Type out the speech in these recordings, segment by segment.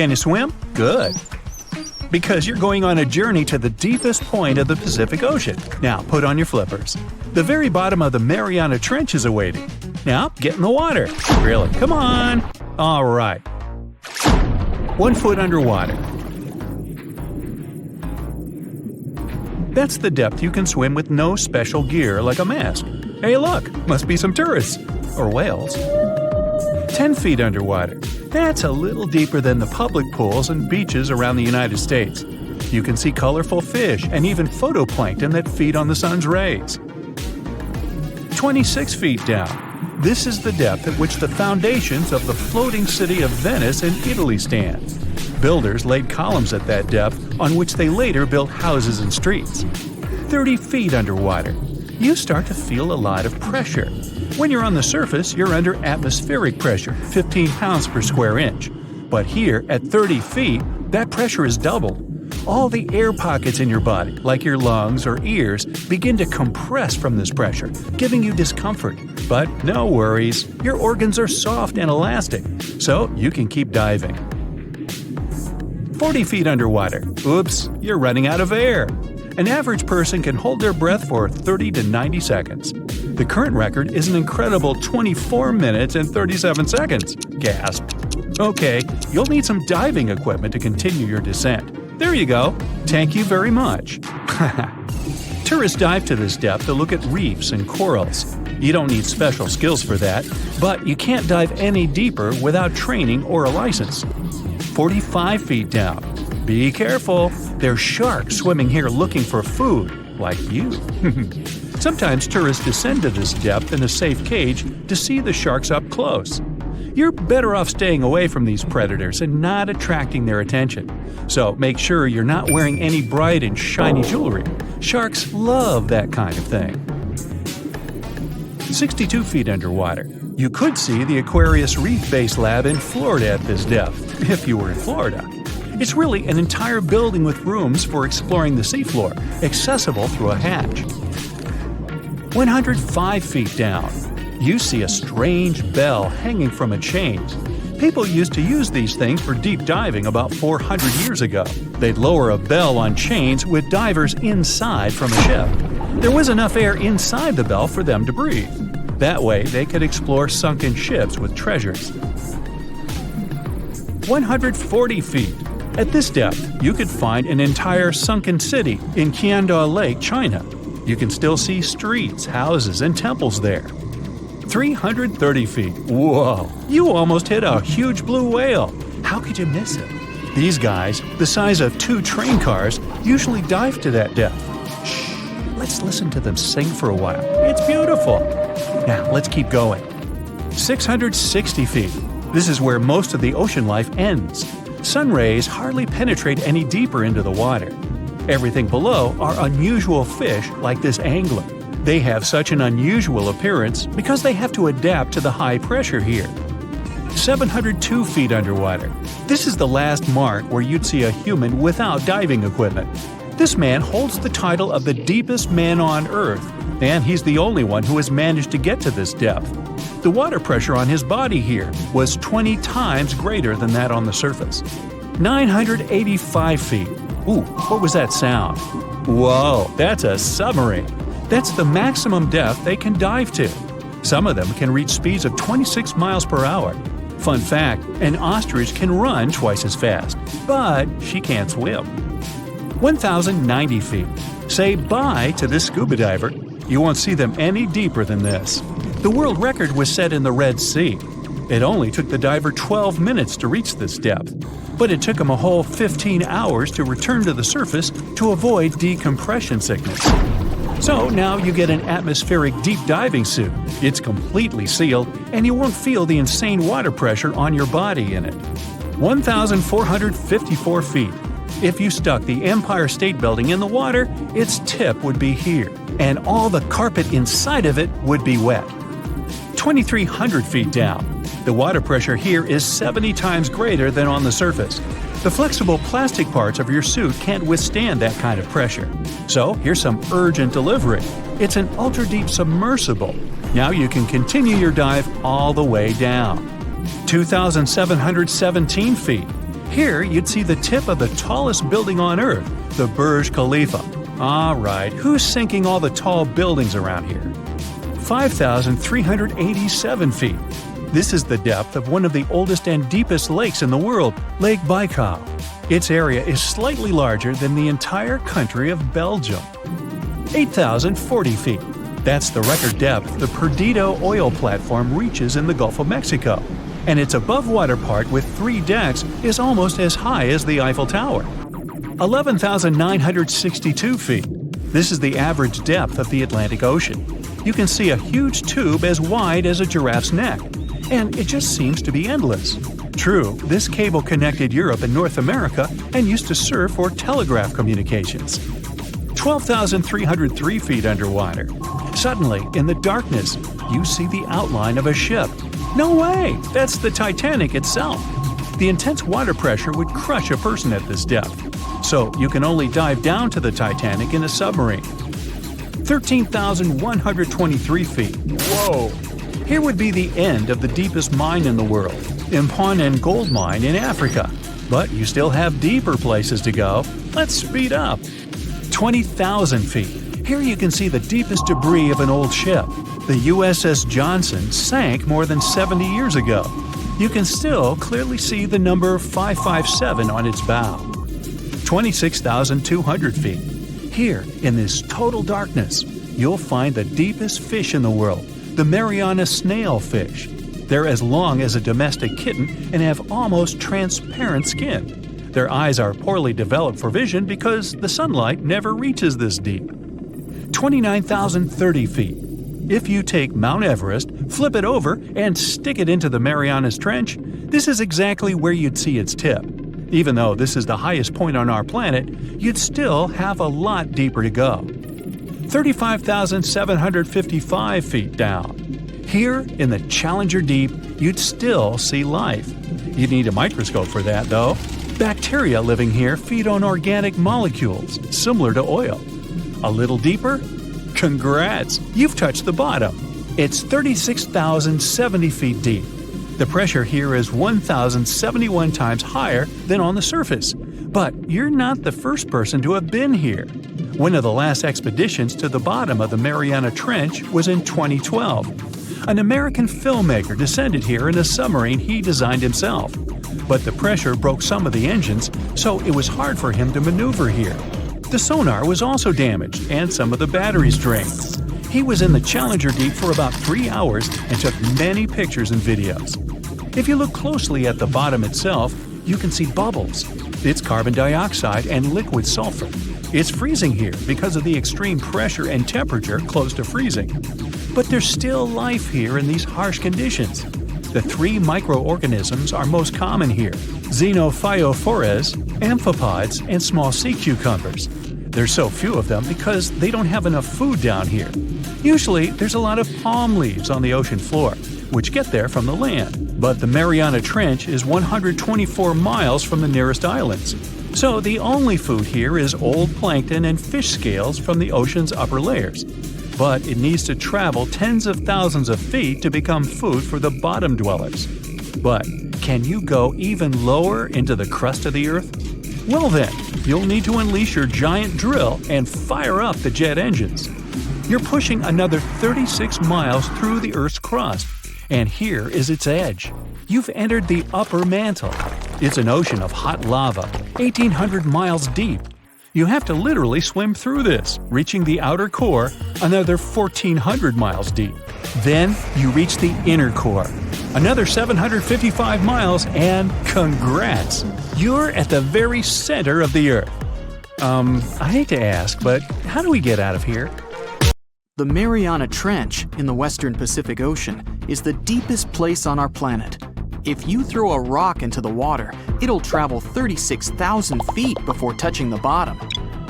Can you swim? Good. Because you're going on a journey to the deepest point of the Pacific Ocean. Now, put on your flippers. The very bottom of the Mariana Trench is awaiting. Now, get in the water. Really, come on. All right. 1 foot underwater. That's the depth you can swim with no special gear like a mask. Hey look, must be some tourists. Or whales. 10 feet underwater. That's a little deeper than the public pools and beaches around the United States. You can see colorful fish and even phytoplankton that feed on the sun's rays. 26 feet down. This is the depth at which the foundations of the floating city of Venice in Italy stand. Builders laid columns at that depth on which they later built houses and streets. 30 feet underwater. You start to feel a lot of pressure. When you're on the surface, you're under atmospheric pressure, 15 pounds per square inch. But here, at 30 feet, that pressure is doubled. All the air pockets in your body, like your lungs or ears, begin to compress from this pressure, giving you discomfort. But no worries, your organs are soft and elastic, so you can keep diving. 40 feet underwater. Oops, you're running out of air. An average person can hold their breath for 30 to 90 seconds. The current record is an incredible 24 minutes and 37 seconds. Gasp. Okay, you'll need some diving equipment to continue your descent. There you go. Thank you very much. Tourists dive to this depth to look at reefs and corals. You don't need special skills for that, but you can't dive any deeper without training or a license. 45 feet down. Be careful. There's sharks swimming here looking for food, like you. Sometimes tourists descend to this depth in a safe cage to see the sharks up close. You're better off staying away from these predators and not attracting their attention. So make sure you're not wearing any bright and shiny jewelry. Sharks love that kind of thing. 62 feet underwater. You could see the Aquarius Reef Base Lab in Florida at this depth, if you were in Florida. It's really an entire building with rooms for exploring the seafloor, accessible through a hatch. 105 feet down. You see a strange bell hanging from a chain. People used to use these things for deep diving about 400 years ago. They'd lower a bell on chains with divers inside from a ship. There was enough air inside the bell for them to breathe. That way, they could explore sunken ships with treasures. 140 feet. At this depth, you could find an entire sunken city in Qiandao Lake, China. You can still see streets, houses, and temples there. 330 feet. Whoa! You almost hit a huge blue whale. How could you miss it? These guys, the size of 2 train cars, usually dive to that depth. Shh! Let's listen to them sing for a while. It's beautiful. Now, let's keep going. 660 feet. This is where most of the ocean life ends. Sun rays hardly penetrate any deeper into the water. Everything below are unusual fish like this angler. They have such an unusual appearance because they have to adapt to the high pressure here. 702 feet underwater. This is the last mark where you'd see a human without diving equipment. This man holds the title of the deepest man on Earth, and he's the only one who has managed to get to this depth. The water pressure on his body here was 20 times greater than that on the surface. 985 feet. Ooh, what was that sound? Whoa, that's a submarine. That's the maximum depth they can dive to. Some of them can reach speeds of 26 miles per hour. Fun fact, an ostrich can run twice as fast, but she can't swim. 1,090 feet. Say bye to this scuba diver. You won't see them any deeper than this. The world record was set in the Red Sea. It only took the diver 12 minutes to reach this depth, but it took him a whole 15 hours to return to the surface to avoid decompression sickness. So now you get an atmospheric deep diving suit. It's completely sealed, and you won't feel the insane water pressure on your body in it. 1,454 feet. If you stuck the Empire State Building in the water, its tip would be here, and all the carpet inside of it would be wet. 2,300 feet down. The water pressure here is 70 times greater than on the surface. The flexible plastic parts of your suit can't withstand that kind of pressure. So here's some urgent delivery. It's an ultra-deep submersible. Now you can continue your dive all the way down. 2,717 feet. Here you'd see the tip of the tallest building on Earth, the Burj Khalifa. Alright, who's sinking all the tall buildings around here? 5,387 feet. This is the depth of one of the oldest and deepest lakes in the world, Lake Baikal. Its area is slightly larger than the entire country of Belgium. 8,040 feet. That's the record depth the Perdido oil platform reaches in the Gulf of Mexico, and its above-water part with 3 decks is almost as high as the Eiffel Tower. 11,962 feet. This is the average depth of the Atlantic Ocean. You can see a huge tube as wide as a giraffe's neck, and it just seems to be endless. True, this cable connected Europe and North America and used to serve for telegraph communications. 12,303 feet underwater. Suddenly, in the darkness, you see the outline of a ship. No way! That's the Titanic itself. The intense water pressure would crush a person at this depth, so you can only dive down to the Titanic in a submarine. 13,123 feet. Whoa! Here would be the end of the deepest mine in the world, Imponen Gold Mine in Africa. But you still have deeper places to go. Let's speed up. 20,000 feet. Here you can see the deepest debris of an old ship. The USS Johnson sank more than 70 years ago. You can still clearly see the number 557 on its bow. 26,200 feet. Here, in this total darkness, you'll find the deepest fish in the world, the Mariana snailfish. They're as long as a domestic kitten and have almost transparent skin. Their eyes are poorly developed for vision because the sunlight never reaches this deep. 29,030 feet. If you take Mount Everest, flip it over, and stick it into the Marianas Trench, this is exactly where you'd see its tip. Even though this is the highest point on our planet, you'd still have a lot deeper to go. 35,755 feet down. Here, in the Challenger Deep, you'd still see life. You'd need a microscope for that, though. Bacteria living here feed on organic molecules, similar to oil. A little deeper? Congrats! You've touched the bottom. It's 36,070 feet deep. The pressure here is 1,071 times higher than on the surface. But you're not the first person to have been here. One of the last expeditions to the bottom of the Mariana Trench was in 2012. An American filmmaker descended here in a submarine he designed himself. But the pressure broke some of the engines, so it was hard for him to maneuver here. The sonar was also damaged, and some of the batteries drained. He was in the Challenger Deep for about 3 hours and took many pictures and videos. If you look closely at the bottom itself, you can see bubbles. It's carbon dioxide and liquid sulfur. It's freezing here because of the extreme pressure and temperature close to freezing. But there's still life here in these harsh conditions. The 3 microorganisms are most common here: xenophytophores, amphipods, and small sea cucumbers. There's so few of them because they don't have enough food down here. Usually, there's a lot of palm leaves on the ocean floor, which get there from the land. But the Mariana Trench is 124 miles from the nearest islands. So the only food here is old plankton and fish scales from the ocean's upper layers. But it needs to travel tens of thousands of feet to become food for the bottom dwellers. But can you go even lower into the crust of the Earth? Well then, you'll need to unleash your giant drill and fire up the jet engines. You're pushing another 36 miles through the Earth's crust, and here is its edge. You've entered the upper mantle. It's an ocean of hot lava, 1,800 miles deep. You have to literally swim through this, reaching the outer core, another 1,400 miles deep. Then you reach the inner core, another 755 miles, and congrats! You're at the very center of the Earth. I hate to ask, but how do we get out of here? The Mariana Trench in the western Pacific Ocean is the deepest place on our planet. If you throw a rock into the water, it'll travel 36,000 feet before touching the bottom.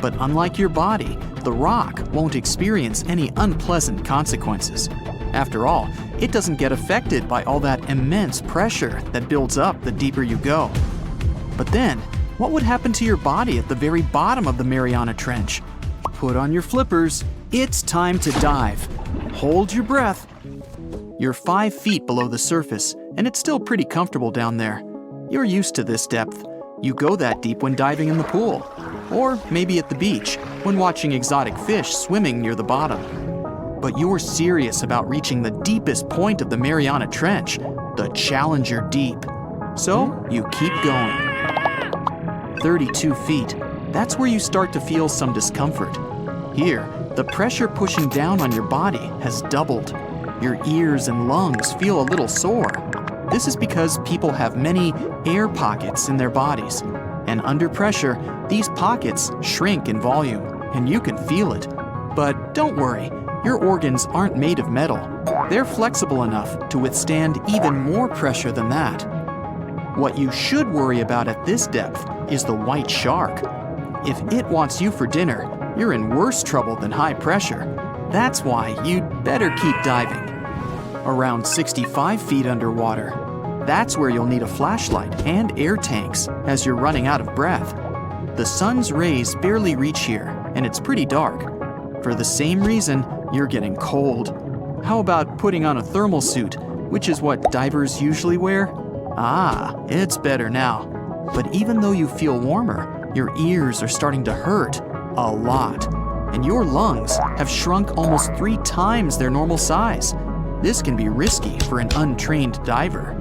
But unlike your body, the rock won't experience any unpleasant consequences. After all, it doesn't get affected by all that immense pressure that builds up the deeper you go. But then, what would happen to your body at the very bottom of the Mariana Trench? Put on your flippers. It's time to dive. Hold your breath. You're 5 feet below the surface, and it's still pretty comfortable down there. You're used to this depth. You go that deep when diving in the pool, or maybe at the beach when watching exotic fish swimming near the bottom. But you're serious about reaching the deepest point of the Mariana Trench, the Challenger Deep. So you keep going. 32 feet, that's where you start to feel some discomfort. Here, the pressure pushing down on your body has doubled. Your ears and lungs feel a little sore. This is because people have many air pockets in their bodies. And under pressure, these pockets shrink in volume, and you can feel it. But don't worry, your organs aren't made of metal. They're flexible enough to withstand even more pressure than that. What you should worry about at this depth is the white shark. If it wants you for dinner, you're in worse trouble than high pressure. That's why you'd better keep diving. Around 65 feet underwater, that's where you'll need a flashlight and air tanks as you're running out of breath. The sun's rays barely reach here, and it's pretty dark. For the same reason, you're getting cold. How about putting on a thermal suit, which is what divers usually wear? Ah, it's better now. But even though you feel warmer, your ears are starting to hurt a lot. And your lungs have shrunk almost 3 times their normal size. This can be risky for an untrained diver.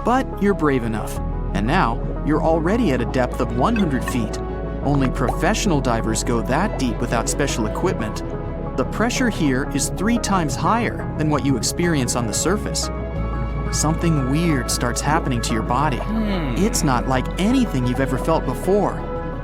But you're brave enough, and now you're already at a depth of 100 feet. Only professional divers go that deep without special equipment. The pressure here is 3 times higher than what you experience on the surface. Something weird starts happening to your body. It's not like anything you've ever felt before.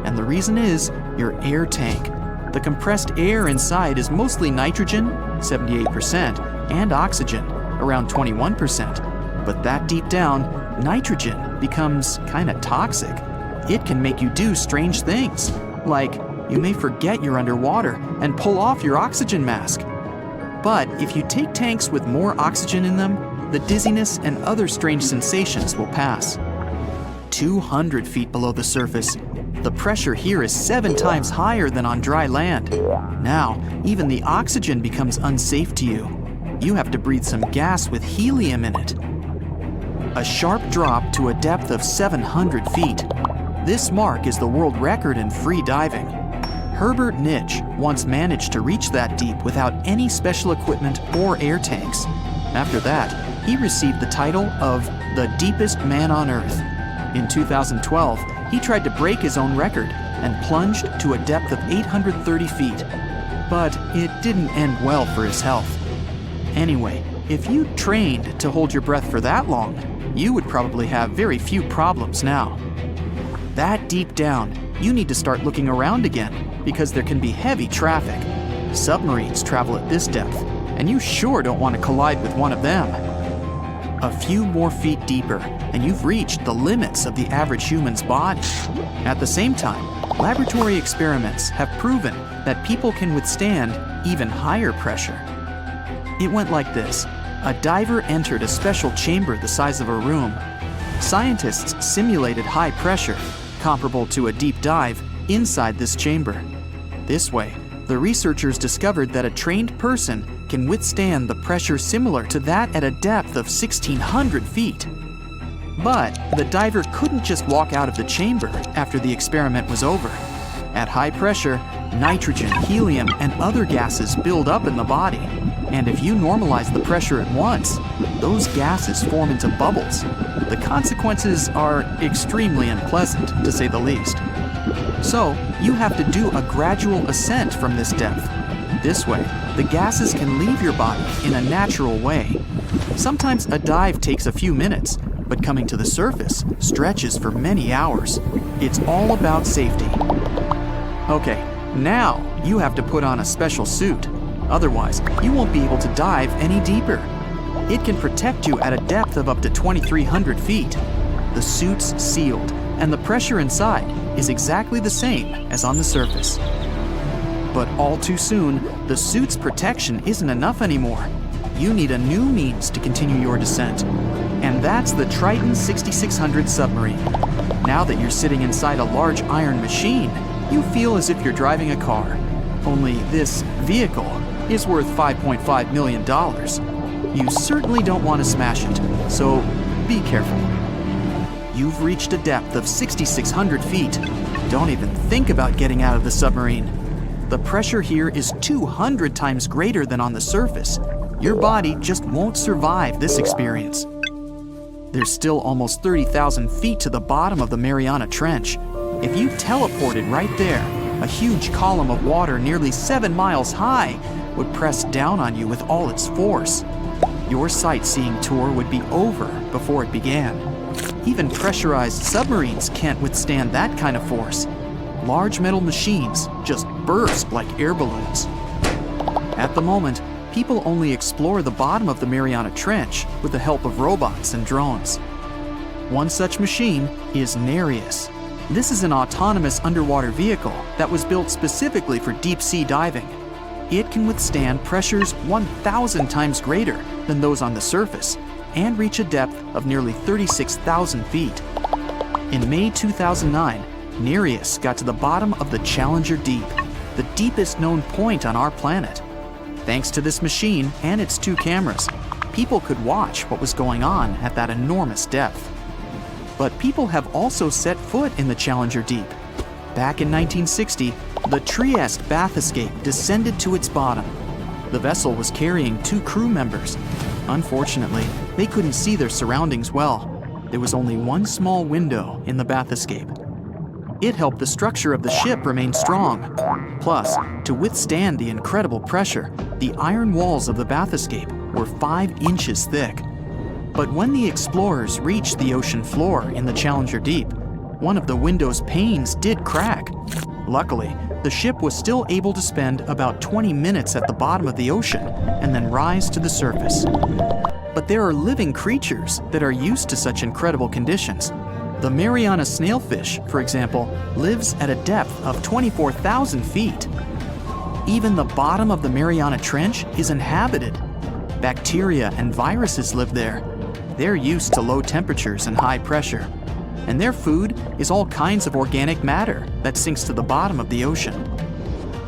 And the reason is your air tank. The compressed air inside is mostly nitrogen, 78%, and oxygen, around 21%. But that deep down, nitrogen becomes kinda toxic. It can make you do strange things, like you may forget you're underwater and pull off your oxygen mask. But if you take tanks with more oxygen in them, the dizziness and other strange sensations will pass. 200 feet below the surface, the pressure here is 7 times higher than on dry land. Now, even the oxygen becomes unsafe to you. You have to breathe some gas with helium in it. A sharp drop to a depth of 700 feet. This mark is the world record in free diving. Herbert Nitsch once managed to reach that deep without any special equipment or air tanks. After that, he received the title of the deepest man on Earth. In 2012, he tried to break his own record and plunged to a depth of 830 feet. But it didn't end well for his health. Anyway, if you trained to hold your breath for that long, you would probably have very few problems now. That deep down, you need to start looking around again because there can be heavy traffic. Submarines travel at this depth, and you sure don't want to collide with one of them. A few more feet deeper, and you've reached the limits of the average human's body. At the same time, laboratory experiments have proven that people can withstand even higher pressure. It went like this. A diver entered a special chamber the size of a room. Scientists simulated high pressure, comparable to a deep dive, inside this chamber. This way, the researchers discovered that a trained person can withstand the pressure similar to that at a depth of 1,600 feet. But the diver couldn't just walk out of the chamber after the experiment was over. At high pressure, nitrogen, helium, and other gases build up in the body. And if you normalize the pressure at once, those gases form into bubbles. The consequences are extremely unpleasant, to say the least. So, you have to do a gradual ascent from this depth. This way, the gases can leave your body in a natural way. Sometimes a dive takes a few minutes, but coming to the surface stretches for many hours. It's all about safety. Okay, now you have to put on a special suit. Otherwise, you won't be able to dive any deeper. It can protect you at a depth of up to 2,300 feet. The suit's sealed, and the pressure inside is exactly the same as on the surface. But all too soon, the suit's protection isn't enough anymore. You need a new means to continue your descent. And that's the Triton 6600 submarine. Now that you're sitting inside a large iron machine, you feel as if you're driving a car. Only this vehicle is worth $5.5 million. You certainly don't want to smash it, so be careful. you've reached a depth of 6,600 feet. Don't even think about getting out of the submarine. The pressure here is 200 times greater than on the surface. Your body just won't survive this experience. There's still almost 30,000 feet to the bottom of the Mariana Trench. If you teleported right there, a huge column of water nearly 7 miles high would press down on you with all its force. Your sightseeing tour would be over before it began. Even pressurized submarines can't withstand that kind of force. Large metal machines just burst like air balloons. At the moment, people only explore the bottom of the Mariana Trench with the help of robots and drones. One such machine is Nereus. This is an autonomous underwater vehicle that was built specifically for deep-sea diving. It can withstand pressures 1,000 times greater than those on the surface and reach a depth of nearly 36,000 feet. In May 2009, Nereus got to the bottom of the Challenger Deep, the deepest known point on our planet. Thanks to this machine and its 2 cameras, people could watch what was going on at that enormous depth. But people have also set foot in the Challenger Deep. Back in 1960, the Trieste bath escape descended to its bottom. The vessel was carrying 2 crew members. Unfortunately, they couldn't see their surroundings well. There was only one small window in the bath escape. It helped the structure of the ship remain strong. Plus, to withstand the incredible pressure, the iron walls of the bath escape were 5 inches thick. But when the explorers reached the ocean floor in the Challenger Deep, one of the window's panes did crack. Luckily, the ship was still able to spend about 20 minutes at the bottom of the ocean and then rise to the surface. But there are living creatures that are used to such incredible conditions. The Mariana snailfish, for example, lives at a depth of 24,000 feet. Even the bottom of the Mariana Trench is inhabited. Bacteria and viruses live there. They're used to low temperatures and high pressure. And their food is all kinds of organic matter that sinks to the bottom of the ocean.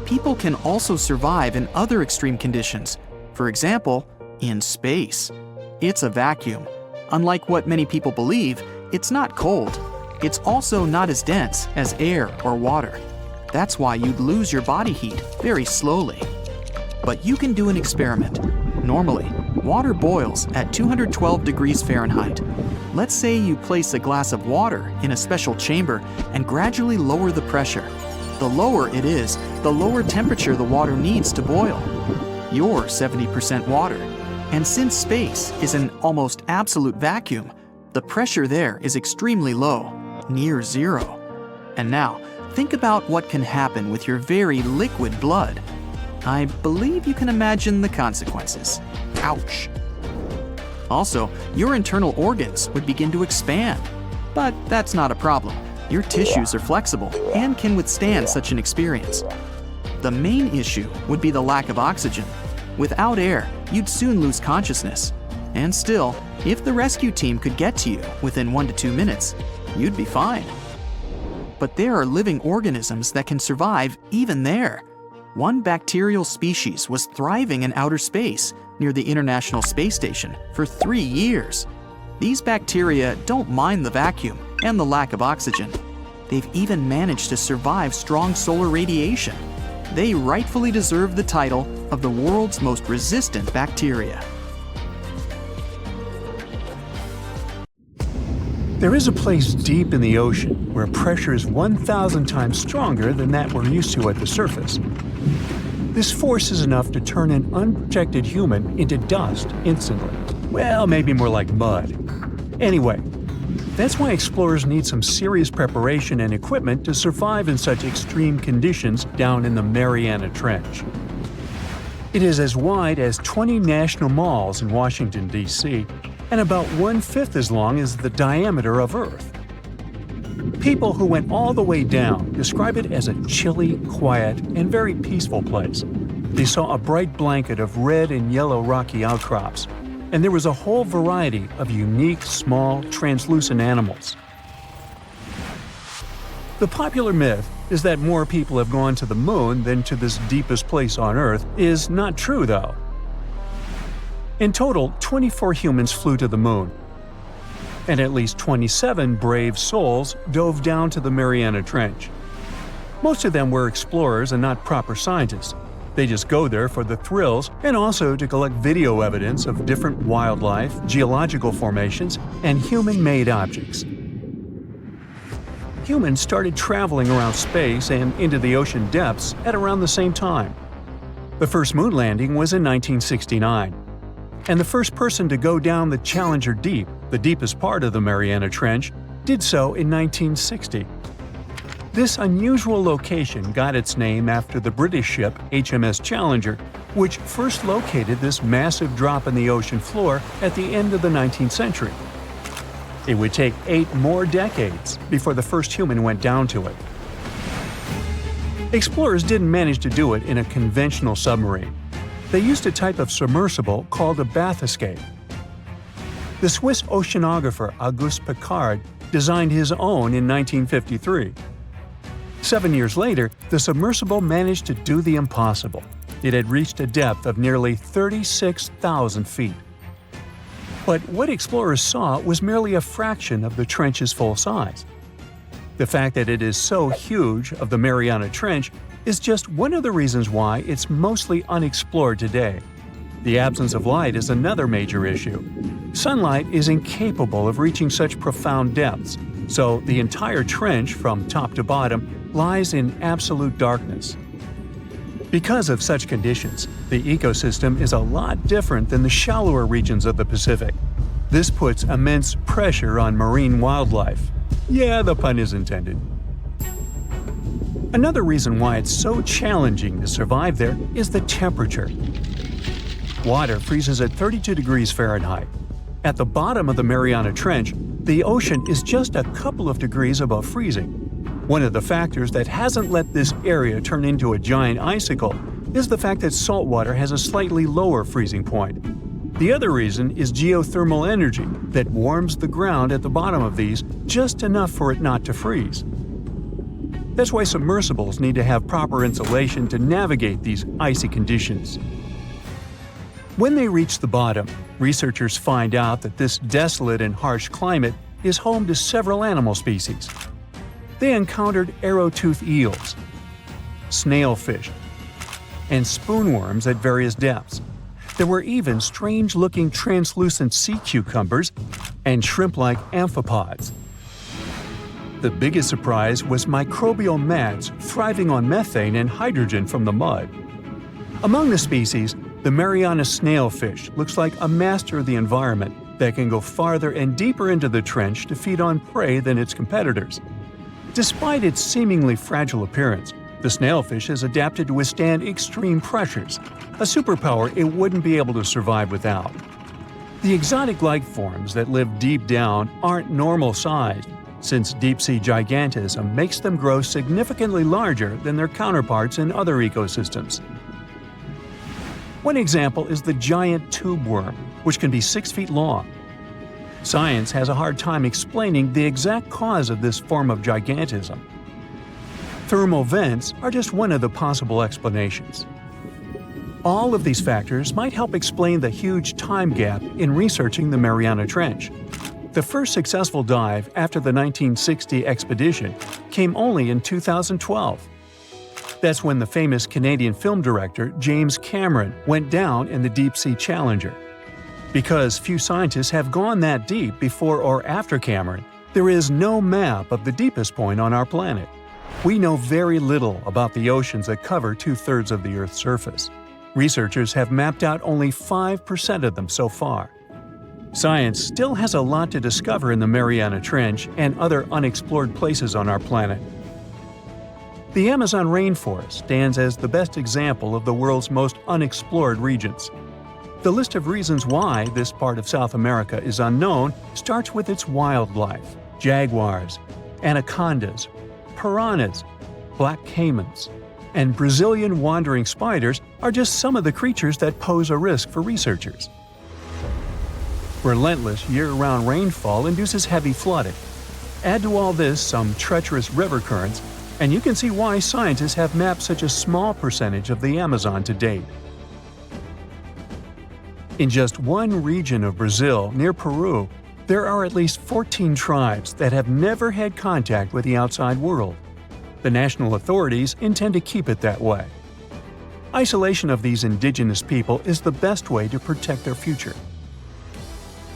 People can also survive in other extreme conditions. For example, in space. It's a vacuum. Unlike what many people believe, it's not cold. It's also not as dense as air or water. That's why you'd lose your body heat very slowly. But you can do an experiment. Normally, water boils at 212 degrees Fahrenheit. Let's say you place a glass of water in a special chamber and gradually lower the pressure. The lower it is, the lower temperature the water needs to boil. You're 70% water. And since space is an almost absolute vacuum, the pressure there is extremely low, near zero. And now, think about what can happen with your very liquid blood. I believe you can imagine the consequences. Ouch. Also, your internal organs would begin to expand. But that's not a problem. Your tissues are flexible and can withstand such an experience. The main issue would be the lack of oxygen. Without air, you'd soon lose consciousness. And still, if the rescue team could get to you within 1 to 2 minutes, you'd be fine. But there are living organisms that can survive even there. One bacterial species was thriving in outer space near the International Space Station for 3 years. These bacteria don't mind the vacuum and the lack of oxygen. They've even managed to survive strong solar radiation. They rightfully deserve the title of the world's most resistant bacteria. There is a place deep in the ocean where pressure is 1,000 times stronger than that we're used to at the surface. This force is enough to turn an unprotected human into dust instantly. Well, maybe more like mud. Anyway, that's why explorers need some serious preparation and equipment to survive in such extreme conditions down in the Mariana Trench. It is as wide as 20 national malls in Washington, D.C., and about 1/5 as long as the diameter of Earth. People who went all the way down describe it as a chilly, quiet, and very peaceful place. They saw a bright blanket of red and yellow rocky outcrops, and there was a whole variety of unique, small, translucent animals. The popular myth is that more people have gone to the moon than to this deepest place on Earth is not true, though. In total, 24 humans flew to the moon. and at least 27 brave souls dove down to the Mariana Trench. Most of them were explorers and not proper scientists. They just go there for the thrills and also to collect video evidence of different wildlife, geological formations, and human-made objects. Humans started traveling around space and into the ocean depths at around the same time. The first moon landing was in 1969, and the first person to go down the Challenger Deep, the deepest part of the Mariana Trench, did so in 1960. This unusual location got its name after the British ship HMS Challenger, which first located this massive drop in the ocean floor at the end of the 19th century. It would take 8 more decades before the first human went down to it. Explorers didn't manage to do it in a conventional submarine. They used a type of submersible called a bathyscaphe. The Swiss oceanographer Auguste Piccard designed his own in 1953. 7 years later, the submersible managed to do the impossible. It had reached a depth of nearly 36,000 feet. But what explorers saw was merely a fraction of the trench's full size. The fact that it is so huge of the Mariana Trench is just one of the reasons why it's mostly unexplored today. The absence of light is another major issue. Sunlight is incapable of reaching such profound depths, so the entire trench, from top to bottom, lies in absolute darkness. Because of such conditions, the ecosystem is a lot different than the shallower regions of the Pacific. This puts immense pressure on marine wildlife. Yeah, the pun is intended. Another reason why it's so challenging to survive there is the temperature. Water freezes at 32 degrees Fahrenheit. At the bottom of the Mariana Trench, the ocean is just a couple of degrees above freezing. One of the factors that hasn't let this area turn into a giant icicle is the fact that salt water has a slightly lower freezing point. The other reason is geothermal energy that warms the ground at the bottom of these just enough for it not to freeze. That's why submersibles need to have proper insulation to navigate these icy conditions. When they reach the bottom, researchers find out that this desolate and harsh climate is home to several animal species. They encountered arrow-toothed eels, snailfish, and spoonworms at various depths. There were even strange-looking translucent sea cucumbers and shrimp-like amphipods. The biggest surprise was microbial mats thriving on methane and hydrogen from the mud. Among the species, the Mariana snailfish looks like a master of the environment that can go farther and deeper into the trench to feed on prey than its competitors. Despite its seemingly fragile appearance, the snailfish has adapted to withstand extreme pressures, a superpower it wouldn't be able to survive without. The exotic life forms that live deep down aren't normal-sized, since deep-sea gigantism makes them grow significantly larger than their counterparts in other ecosystems. One example is the giant tube worm, which can be 6 feet long. Science has a hard time explaining the exact cause of this form of gigantism. Thermal vents are just one of the possible explanations. All of these factors might help explain the huge time gap in researching the Mariana Trench. The first successful dive after the 1960 expedition came only in 2012. That's when the famous Canadian film director James Cameron went down in the deep-sea Challenger. Because few scientists have gone that deep before or after Cameron, there is no map of the deepest point on our planet. We know very little about the oceans that cover 2/3 of the Earth's surface. Researchers have mapped out only 5% of them so far. Science still has a lot to discover in the Mariana Trench and other unexplored places on our planet. The Amazon rainforest stands as the best example of the world's most unexplored regions. The list of reasons why this part of South America is unknown starts with its wildlife. Jaguars, anacondas, piranhas, black caimans, and Brazilian wandering spiders are just some of the creatures that pose a risk for researchers. Relentless year-round rainfall induces heavy flooding. Add to all this some treacherous river currents, and you can see why scientists have mapped such a small percentage of the Amazon to date. In just one region of Brazil, near Peru, There are at least 14 tribes that have never had contact with the outside world. The national authorities intend to keep it that way. Isolation of these indigenous people is the best way to protect their future.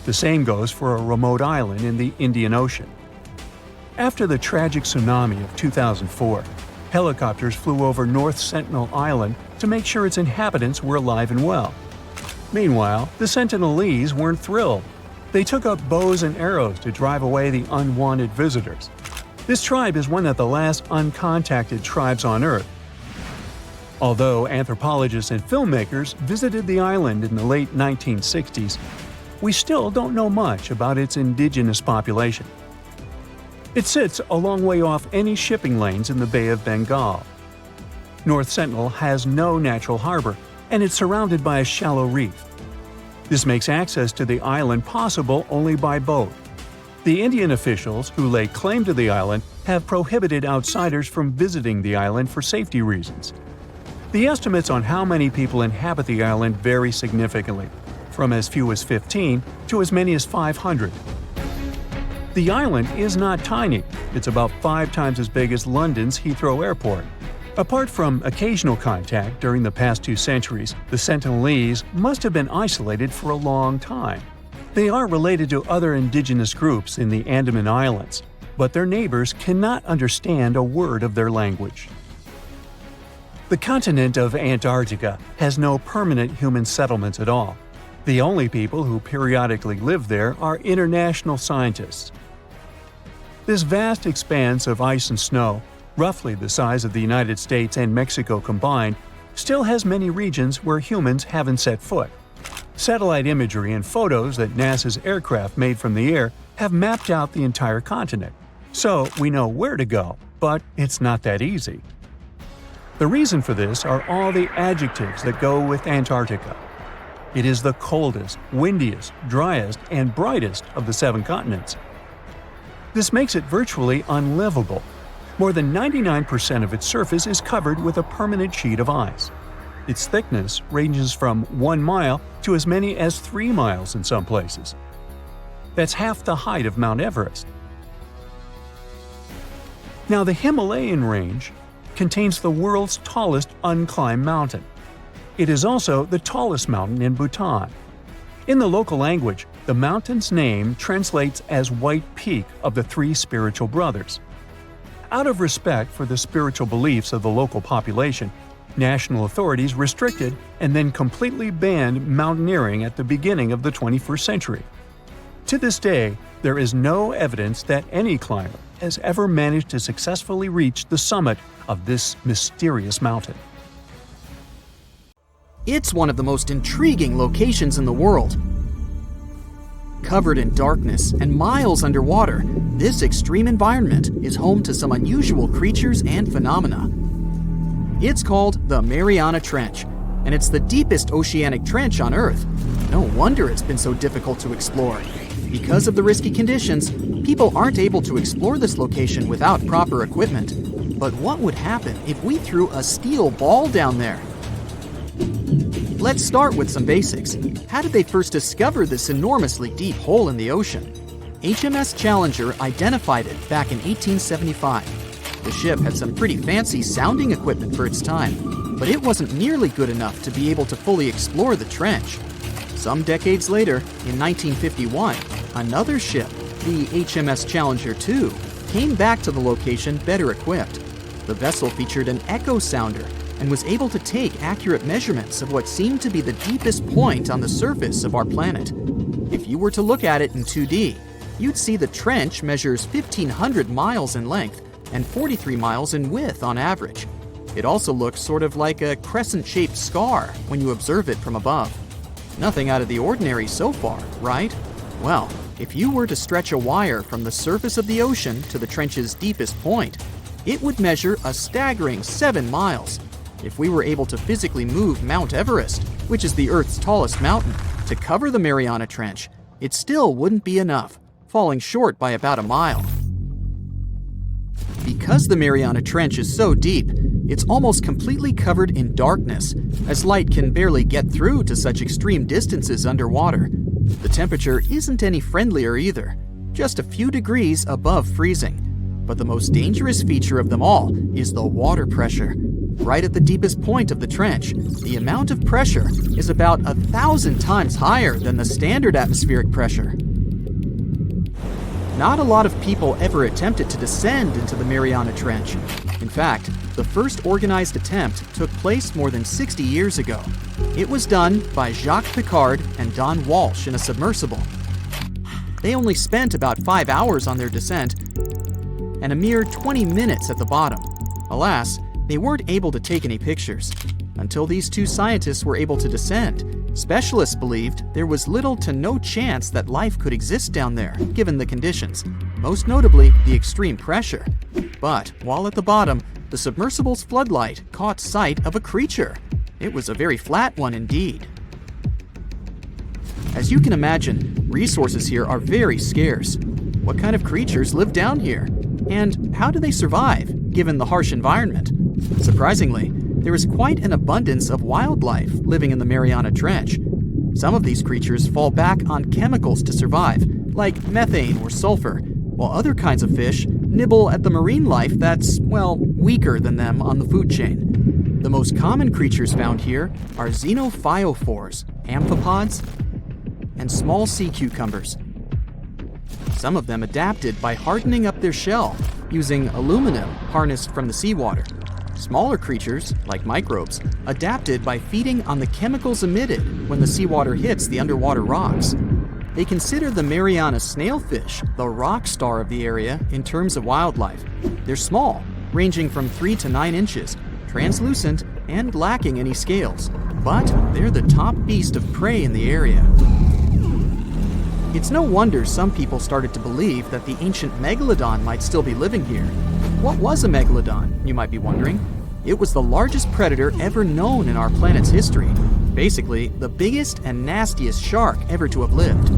The same goes for a remote island in the Indian Ocean. After the tragic tsunami of 2004, helicopters flew over North Sentinel Island to make sure its inhabitants were alive and well. Meanwhile, the Sentinelese weren't thrilled. They took up bows and arrows to drive away the unwanted visitors. This tribe is one of the last uncontacted tribes on Earth. Although anthropologists and filmmakers visited the island in the late 1960s, we still don't know much about its indigenous population. It sits a long way off any shipping lanes in the Bay of Bengal. North Sentinel has no natural harbor, and it's surrounded by a shallow reef. This makes access to the island possible only by boat. The Indian officials who lay claim to the island have prohibited outsiders from visiting the island for safety reasons. The estimates on how many people inhabit the island vary significantly, from as few as 15 to as many as 500. The island is not tiny. It's about 5 times as big as London's Heathrow Airport. Apart from occasional contact during the past 2 centuries, the Sentinelese must have been isolated for a long time. They are related to other indigenous groups in the Andaman Islands, but their neighbors cannot understand a word of their language. The continent of Antarctica has no permanent human settlements at all. The only people who periodically live there are international scientists. This vast expanse of ice and snow, roughly the size of the United States and Mexico combined, still has many regions where humans haven't set foot. Satellite imagery and photos that NASA's aircraft made from the air have mapped out the entire continent. So we know where to go, but it's not that easy. The reason for this are all the adjectives that go with Antarctica. It is the coldest, windiest, driest, and brightest of the 7 continents. This makes it virtually unlivable. More than 99% of its surface is covered with a permanent sheet of ice. Its thickness ranges from 1 mile to as many as 3 miles in some places. That's half the height of Mount Everest. Now, the Himalayan range contains the world's tallest unclimbed mountain. It is also the tallest mountain in Bhutan. In the local language, the mountain's name translates as White Peak of the 3 Spiritual Brothers. Out of respect for the spiritual beliefs of the local population, national authorities restricted and then completely banned mountaineering at the beginning of the 21st century. To this day, there is no evidence that any climber has ever managed to successfully reach the summit of this mysterious mountain. It's one of the most intriguing locations in the world. Covered in darkness and miles underwater, this extreme environment is home to some unusual creatures and phenomena. It's called the Mariana Trench, and it's the deepest oceanic trench on Earth. No wonder it's been so difficult to explore. Because of the risky conditions, people aren't able to explore this location without proper equipment. But what would happen if we threw a steel ball down there? Let's start with some basics. How did they first discover this enormously deep hole in the ocean? HMS Challenger identified it back in 1875. The ship had some pretty fancy sounding equipment for its time, but it wasn't nearly good enough to be able to fully explore the trench. Some decades later, in 1951, another ship, the HMS Challenger II, came back to the location better equipped. The vessel featured an echo sounder and was able to take accurate measurements of what seemed to be the deepest point on the surface of our planet. If you were to look at it in 2D, you'd see the trench measures 1,500 miles in length and 43 miles in width on average. It also looks sort of like a crescent-shaped scar when you observe it from above. Nothing out of the ordinary so far, right? Well, if you were to stretch a wire from the surface of the ocean to the trench's deepest point, it would measure a staggering 7 miles. If we were able to physically move Mount Everest, which is the Earth's tallest mountain, to cover the Mariana Trench, it still wouldn't be enough, falling short by about a mile. Because the Mariana Trench is so deep, it's almost completely covered in darkness, as light can barely get through to such extreme distances underwater. The temperature isn't any friendlier either, just a few degrees above freezing. But the most dangerous feature of them all is the water pressure. Right at the deepest point of the trench, the amount of pressure is about 1,000 times higher than the standard atmospheric pressure. Not a lot of people ever attempted to descend into the Mariana Trench. In fact, the first organized attempt took place more than 60 years ago. It was done by Jacques Piccard and Don Walsh in a submersible. They only spent about 5 hours on their descent and a mere 20 minutes at the bottom. Alas, they weren't able to take any pictures. Until these two scientists were able to descend, specialists believed there was little to no chance that life could exist down there, given the conditions, most notably the extreme pressure. But while at the bottom, the submersible's floodlight caught sight of a creature. It was a very flat one indeed. As you can imagine, resources here are very scarce. What kind of creatures live down here? And how do they survive, given the harsh environment? Surprisingly, there is quite an abundance of wildlife living in the Mariana Trench. Some of these creatures fall back on chemicals to survive, like methane or sulfur, while other kinds of fish nibble at the marine life that's, well, weaker than them on the food chain. The most common creatures found here are xenophyophores, amphipods, and small sea cucumbers. Some of them adapted by hardening up their shell using aluminum harnessed from the seawater. Smaller creatures, like microbes, adapted by feeding on the chemicals emitted when the seawater hits the underwater rocks. They consider the Mariana snailfish the rock star of the area in terms of wildlife. They're small, ranging from 3 to 9 inches, translucent, and lacking any scales. But they're the top beast of prey in the area. It's no wonder some people started to believe that the ancient Megalodon might still be living here. What was a Megalodon, you might be wondering? It was the largest predator ever known in our planet's history. Basically, the biggest and nastiest shark ever to have lived.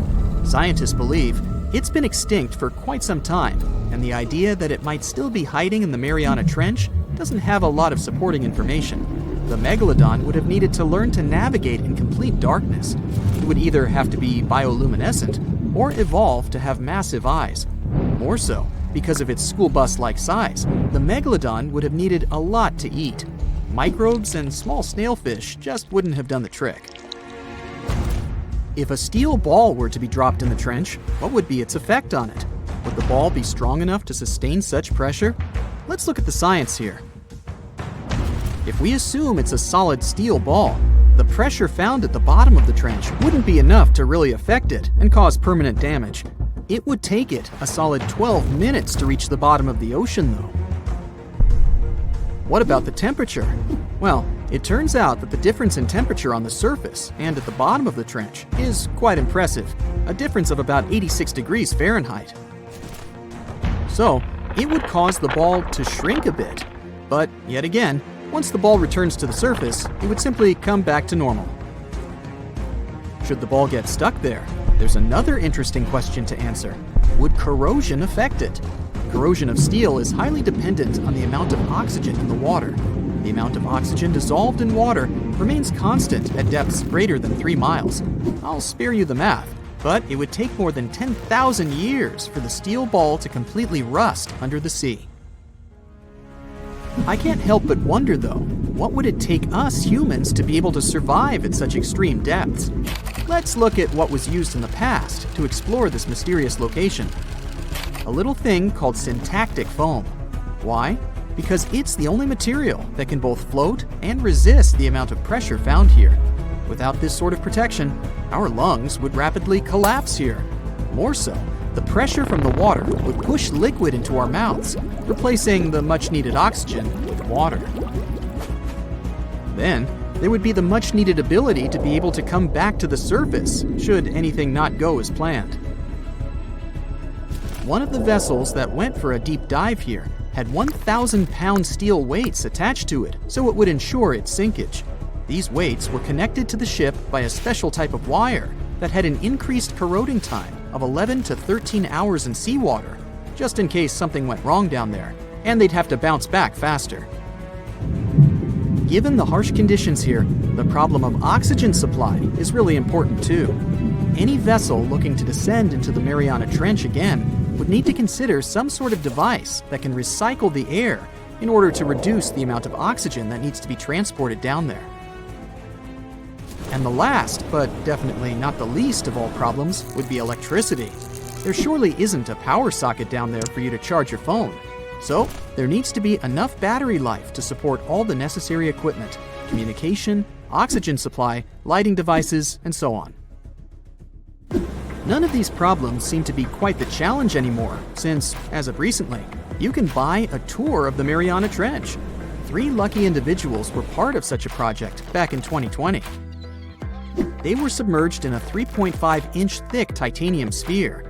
Scientists believe it's been extinct for quite some time, and the idea that it might still be hiding in the Mariana Trench doesn't have a lot of supporting information. The Megalodon would have needed to learn to navigate in complete darkness. It would either have to be bioluminescent or evolve to have massive eyes. More so, because of its school bus-like size, the Megalodon would have needed a lot to eat. Microbes and small snailfish just wouldn't have done the trick. If a steel ball were to be dropped in the trench, what would be its effect on it? Would the ball be strong enough to sustain such pressure? Let's look at the science here. If we assume it's a solid steel ball, the pressure found at the bottom of the trench wouldn't be enough to really affect it and cause permanent damage. It would take it a solid 12 minutes to reach the bottom of the ocean, though. What about the temperature? Well, it turns out that the difference in temperature on the surface and at the bottom of the trench is quite impressive, a difference of about 86 degrees Fahrenheit. So, it would cause the ball to shrink a bit, but yet again, once the ball returns to the surface, it would simply come back to normal. Should the ball get stuck there, there's another interesting question to answer. Would corrosion affect it? Corrosion of steel is highly dependent on the amount of oxygen in the water. The amount of oxygen dissolved in water remains constant at depths greater than 3 miles. I'll spare you the math, but it would take more than 10,000 years for the steel ball to completely rust under the sea. I can't help but wonder, though, what would it take us humans to be able to survive at such extreme depths? Let's look at what was used in the past to explore this mysterious location. A little thing called syntactic foam. Why? Because it's the only material that can both float and resist the amount of pressure found here. Without this sort of protection, our lungs would rapidly collapse here. More so, the pressure from the water would push liquid into our mouths, replacing the much-needed oxygen with water. Then, there would be the much-needed ability to be able to come back to the surface, should anything not go as planned. One of the vessels that went for a deep dive here had 1,000-pound steel weights attached to it, so it would ensure its sinkage. These weights were connected to the ship by a special type of wire that had an increased corroding time of 11 to 13 hours in seawater, just in case something went wrong down there, and they'd have to bounce back faster. Given the harsh conditions here, the problem of oxygen supply is really important too. any vessel looking to descend into the Mariana Trench again would need to consider some sort of device that can recycle the air in order to reduce the amount of oxygen that needs to be transported down there. And the last, but definitely not the least of all problems, would be electricity. There surely isn't a power socket down there for you to charge your phone. So, there needs to be enough battery life to support all the necessary equipment, communication, oxygen supply, lighting devices, and so on. None of these problems seem to be quite the challenge anymore, since, as of recently, you can buy a tour of the Mariana Trench. 3 lucky individuals were part of such a project back in 2020. They were submerged in a 3.5-inch thick titanium sphere.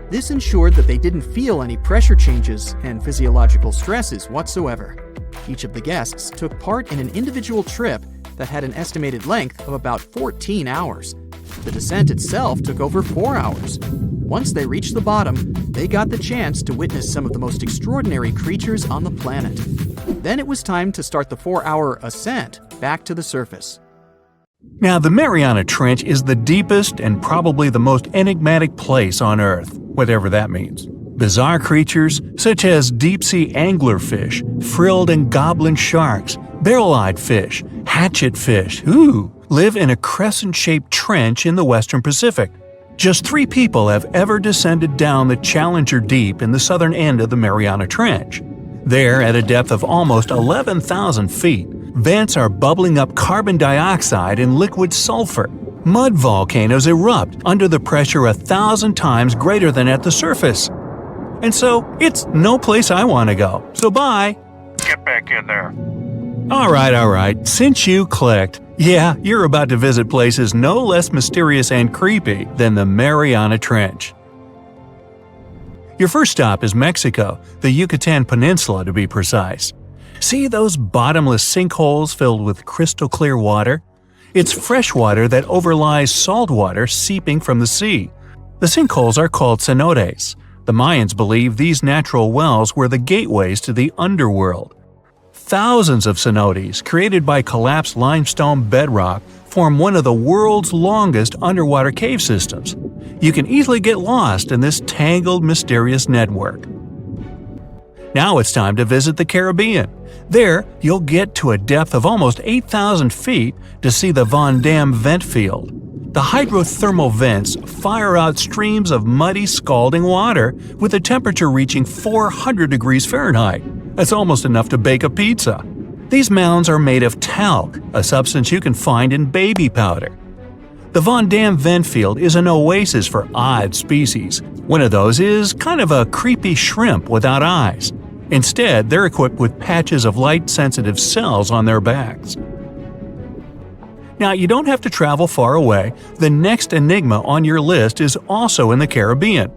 This ensured that they didn't feel any pressure changes and physiological stresses whatsoever. Each of the guests took part in an individual trip that had an estimated length of about 14 hours. The descent itself took over 4 hours. Once they reached the bottom, they got the chance to witness some of the most extraordinary creatures on the planet. Then it was time to start the 4-hour ascent back to the surface. Now, the Mariana Trench is the deepest and probably the most enigmatic place on Earth, whatever that means. Bizarre creatures such as deep-sea anglerfish, frilled and goblin sharks, barrel-eyed fish, hatchet fish, live in a crescent-shaped trench in the Western Pacific. Just 3 people have ever descended down the Challenger Deep in the southern end of the Mariana Trench. There, at a depth of almost 11,000 feet, vents are bubbling up carbon dioxide and liquid sulfur. Mud volcanoes erupt under the pressure 1,000 times greater than at the surface. And so, it's no place I want to go. So bye! Get back in there. Alright, since you clicked, yeah, you're about to visit places no less mysterious and creepy than the Mariana Trench. Your first stop is Mexico, the Yucatan Peninsula to be precise. See those bottomless sinkholes filled with crystal clear water? It's fresh water that overlies salt water seeping from the sea. The sinkholes are called cenotes. The Mayans believe these natural wells were the gateways to the underworld. Thousands of cenotes, created by collapsed limestone bedrock, form one of the world's longest underwater cave systems. You can easily get lost in this tangled, mysterious network. Now it's time to visit the Caribbean. There, you'll get to a depth of almost 8,000 feet to see the Van Dam vent field. The hydrothermal vents fire out streams of muddy, scalding water with a temperature reaching 400 degrees Fahrenheit. That's almost enough to bake a pizza. These mounds are made of talc, a substance you can find in baby powder. The Van Dam vent field is an oasis for odd species. One of those is kind of a creepy shrimp without eyes. Instead, they're equipped with patches of light-sensitive cells on their backs. Now, you don't have to travel far away. The next enigma on your list is also in the Caribbean.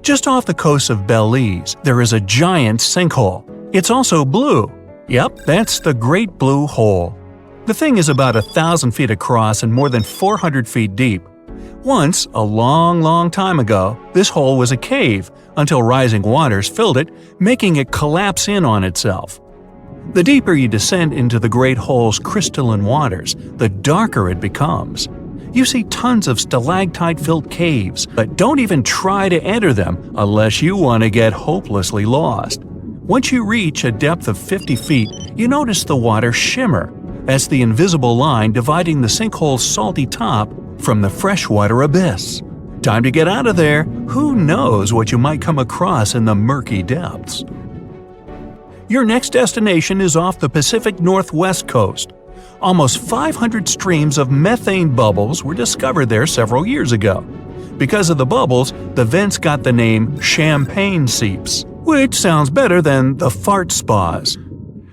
Just off the coast of Belize, there is a giant sinkhole. It's also blue. Yep, that's the Great Blue Hole. The thing is about 1,000 feet across and more than 400 feet deep. Once, a long time ago, this hole was a cave until rising waters filled it, making it collapse in on itself. The deeper you descend into the Great Hole's crystalline waters, the darker it becomes. You see tons of stalactite-filled caves, but don't even try to enter them unless you want to get hopelessly lost. Once you reach a depth of 50 feet, you notice the water shimmer. That's the invisible line dividing the sinkhole's salty top from the freshwater abyss. Time to get out of there. Who knows what you might come across in the murky depths? Your next destination is off the Pacific Northwest coast. Almost 500 streams of methane bubbles were discovered there several years ago. Because of the bubbles, the vents got the name champagne seeps, which sounds better than the fart spas.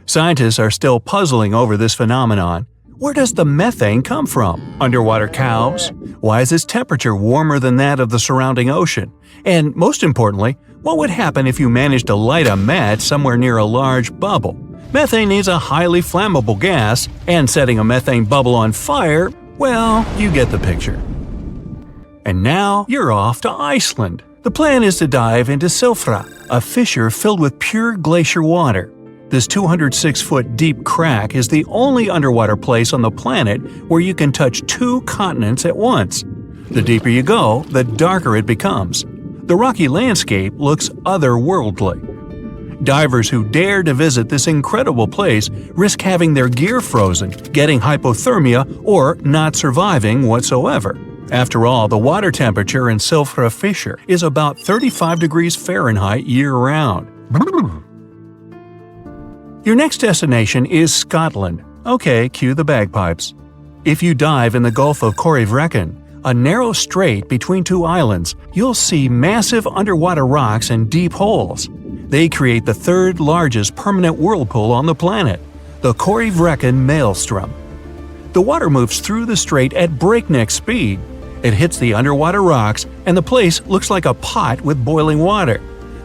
Scientists are still puzzling over this phenomenon. Where does the methane come from? Underwater cows? Why is its temperature warmer than that of the surrounding ocean? And most importantly, what would happen if you managed to light a match somewhere near a large bubble? Methane is a highly flammable gas, and setting a methane bubble on fire, well, you get the picture. And now you're off to Iceland. The plan is to dive into Silfra, a fissure filled with pure glacier water. This 206-foot deep crack is the only underwater place on the planet where you can touch 2 continents at once. The deeper you go, the darker it becomes. The rocky landscape looks otherworldly. Divers who dare to visit this incredible place risk having their gear frozen, getting hypothermia, or not surviving whatsoever. After all, the water temperature in Silfra Fissure is about 35 degrees Fahrenheit year-round. Your next destination is Scotland. Okay, cue the bagpipes. If you dive in the Gulf of Corryvreckan, a narrow strait between two islands, you'll see massive underwater rocks and deep holes. They create the third largest permanent whirlpool on the planet, the Corryvreckan Maelstrom. The water moves through the strait at breakneck speed. It hits the underwater rocks, and the place looks like a pot with boiling water.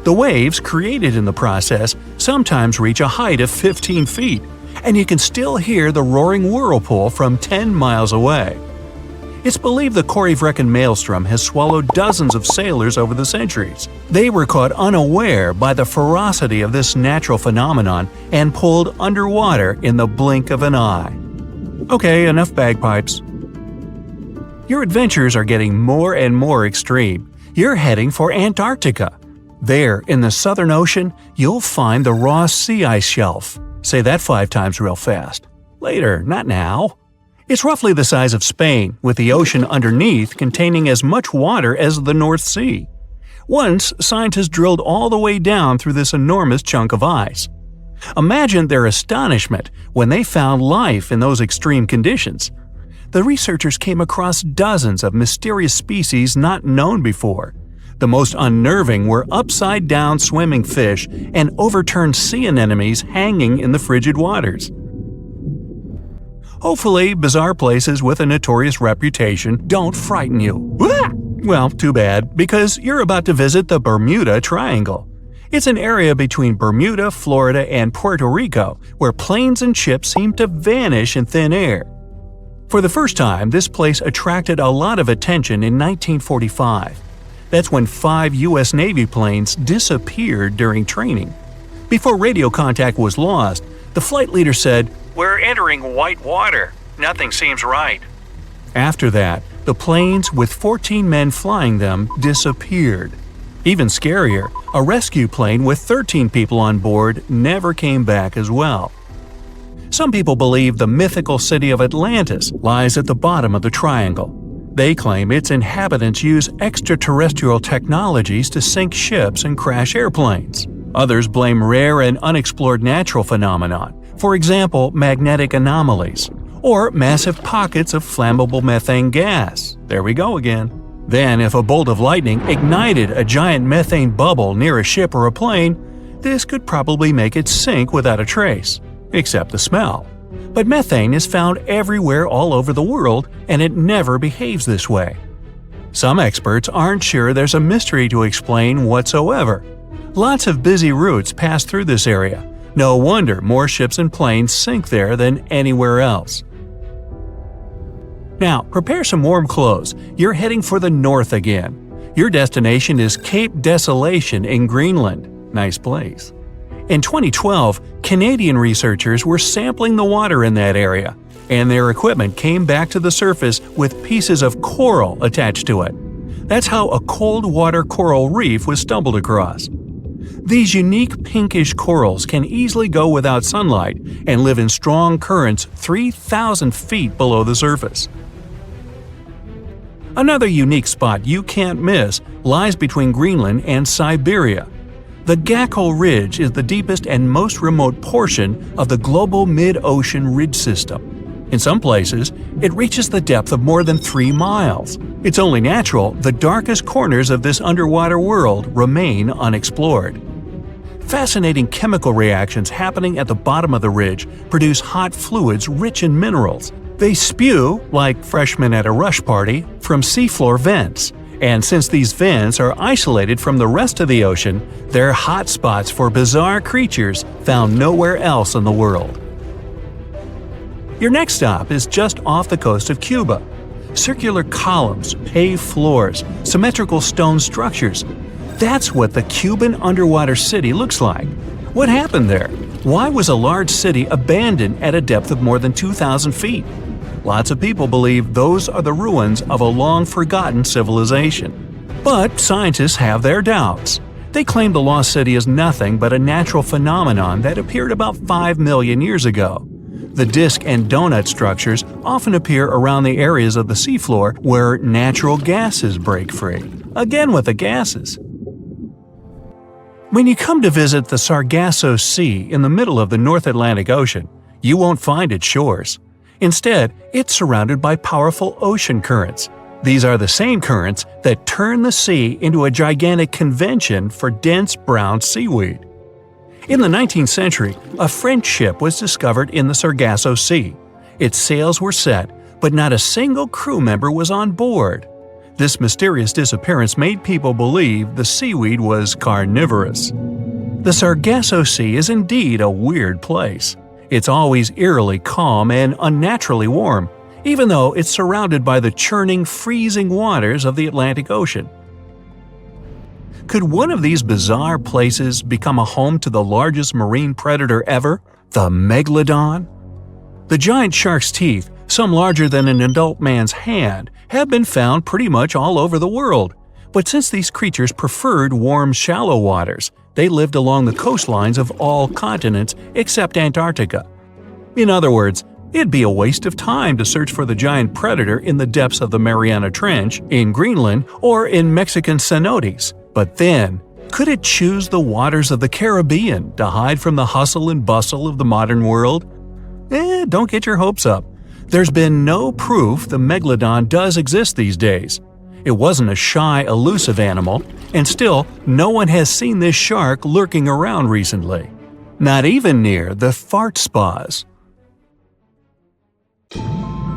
The waves created in the process sometimes reach a height of 15 feet, and you can still hear the roaring whirlpool from 10 miles away. It's believed the Corryvreckan Maelstrom has swallowed dozens of sailors over the centuries. They were caught unaware by the ferocity of this natural phenomenon and pulled underwater in the blink of an eye. Okay, enough bagpipes. Your adventures are getting more and more extreme. You're heading for Antarctica. There, in the Southern Ocean, you'll find the Ross Sea Ice Shelf. Say that 5 times real fast. Later, not now. It's roughly the size of Spain, with the ocean underneath containing as much water as the North Sea. Once, scientists drilled all the way down through this enormous chunk of ice. Imagine their astonishment when they found life in those extreme conditions. The researchers came across dozens of mysterious species not known before. The most unnerving were upside-down swimming fish and overturned sea anemones hanging in the frigid waters. Hopefully, bizarre places with a notorious reputation don't frighten you. Well, too bad, because you're about to visit the Bermuda Triangle. It's an area between Bermuda, Florida, and Puerto Rico where planes and ships seem to vanish in thin air. For the first time, this place attracted a lot of attention in 1945. That's when 5 U.S. Navy planes disappeared during training. Before radio contact was lost, the flight leader said, "We're entering white water. Nothing seems right." After that, the planes with 14 men flying them disappeared. Even scarier, a rescue plane with 13 people on board never came back as well. Some people believe the mythical city of Atlantis lies at the bottom of the triangle. They claim its inhabitants use extraterrestrial technologies to sink ships and crash airplanes. Others blame rare and unexplored natural phenomena, for example magnetic anomalies, or massive pockets of flammable methane gas. There we go again. Then, if a bolt of lightning ignited a giant methane bubble near a ship or a plane, this could probably make it sink without a trace, except the smell. But methane is found everywhere all over the world, and it never behaves this way. Some experts aren't sure there's a mystery to explain whatsoever. Lots of busy routes pass through this area. No wonder more ships and planes sink there than anywhere else. Now, prepare some warm clothes. You're heading for the north again. Your destination is Cape Desolation in Greenland. Nice place. In 2012, Canadian researchers were sampling the water in that area, and their equipment came back to the surface with pieces of coral attached to it. That's how a cold water coral reef was stumbled across. These unique pinkish corals can easily go without sunlight and live in strong currents 3,000 feet below the surface. Another unique spot you can't miss lies between Greenland and Siberia. The Gakkel Ridge is the deepest and most remote portion of the global mid-ocean ridge system. In some places, it reaches the depth of more than 3 miles. It's only natural the darkest corners of this underwater world remain unexplored. Fascinating chemical reactions happening at the bottom of the ridge produce hot fluids rich in minerals. They spew, like freshmen at a rush party, from seafloor vents. And since these vents are isolated from the rest of the ocean, they're hot spots for bizarre creatures found nowhere else in the world. Your next stop is just off the coast of Cuba. Circular columns, paved floors, symmetrical stone structures. That's what the Cuban underwater city looks like. What happened there? Why was a large city abandoned at a depth of more than 2,000 feet? Lots of people believe those are the ruins of a long-forgotten civilization. But scientists have their doubts. They claim the lost city is nothing but a natural phenomenon that appeared about 5 million years ago. The disc and donut structures often appear around the areas of the seafloor where natural gases break free. Again with the gases. When you come to visit the Sargasso Sea in the middle of the North Atlantic Ocean, you won't find its shores. Instead, it's surrounded by powerful ocean currents. These are the same currents that turn the sea into a gigantic convention for dense brown seaweed. In the 19th century, a French ship was discovered in the Sargasso Sea. Its sails were set, but not a single crew member was on board. This mysterious disappearance made people believe the seaweed was carnivorous. The Sargasso Sea is indeed a weird place. It's always eerily calm and unnaturally warm, even though it's surrounded by the churning, freezing waters of the Atlantic Ocean. Could one of these bizarre places become a home to the largest marine predator ever, the Megalodon? The giant shark's teeth, some larger than an adult man's hand, have been found pretty much all over the world. But since these creatures preferred warm, shallow waters, they lived along the coastlines of all continents except Antarctica. In other words, it'd be a waste of time to search for the giant predator in the depths of the Mariana Trench, in Greenland, or in Mexican cenotes. But then, could it choose the waters of the Caribbean to hide from the hustle and bustle of the modern world? Don't get your hopes up. There's been no proof the Megalodon does exist these days. It wasn't a shy, elusive animal, and still, no one has seen this shark lurking around recently. Not even near the fart spas.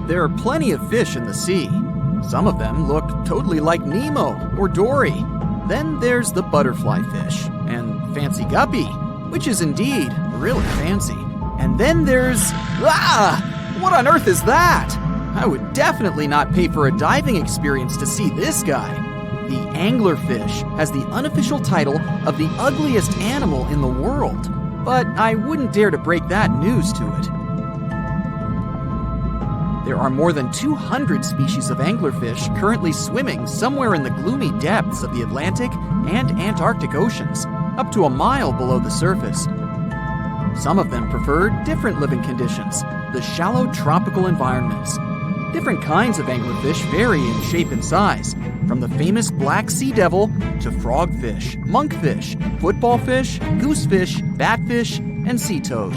There are plenty of fish in the sea. Some of them look totally like Nemo or Dory. Then there's the butterfly fish and fancy guppy, which is indeed really fancy. And then there's… what on earth is that? I would definitely not pay for a diving experience to see this guy. The anglerfish has the unofficial title of the ugliest animal in the world, but I wouldn't dare to break that news to it. There are more than 200 species of anglerfish currently swimming somewhere in the gloomy depths of the Atlantic and Antarctic Oceans, up to a mile below the surface. Some of them prefer different living conditions, the shallow tropical environments. Different kinds of anglerfish vary in shape and size, from the famous black sea devil to frogfish, monkfish, footballfish, goosefish, batfish, and sea toad.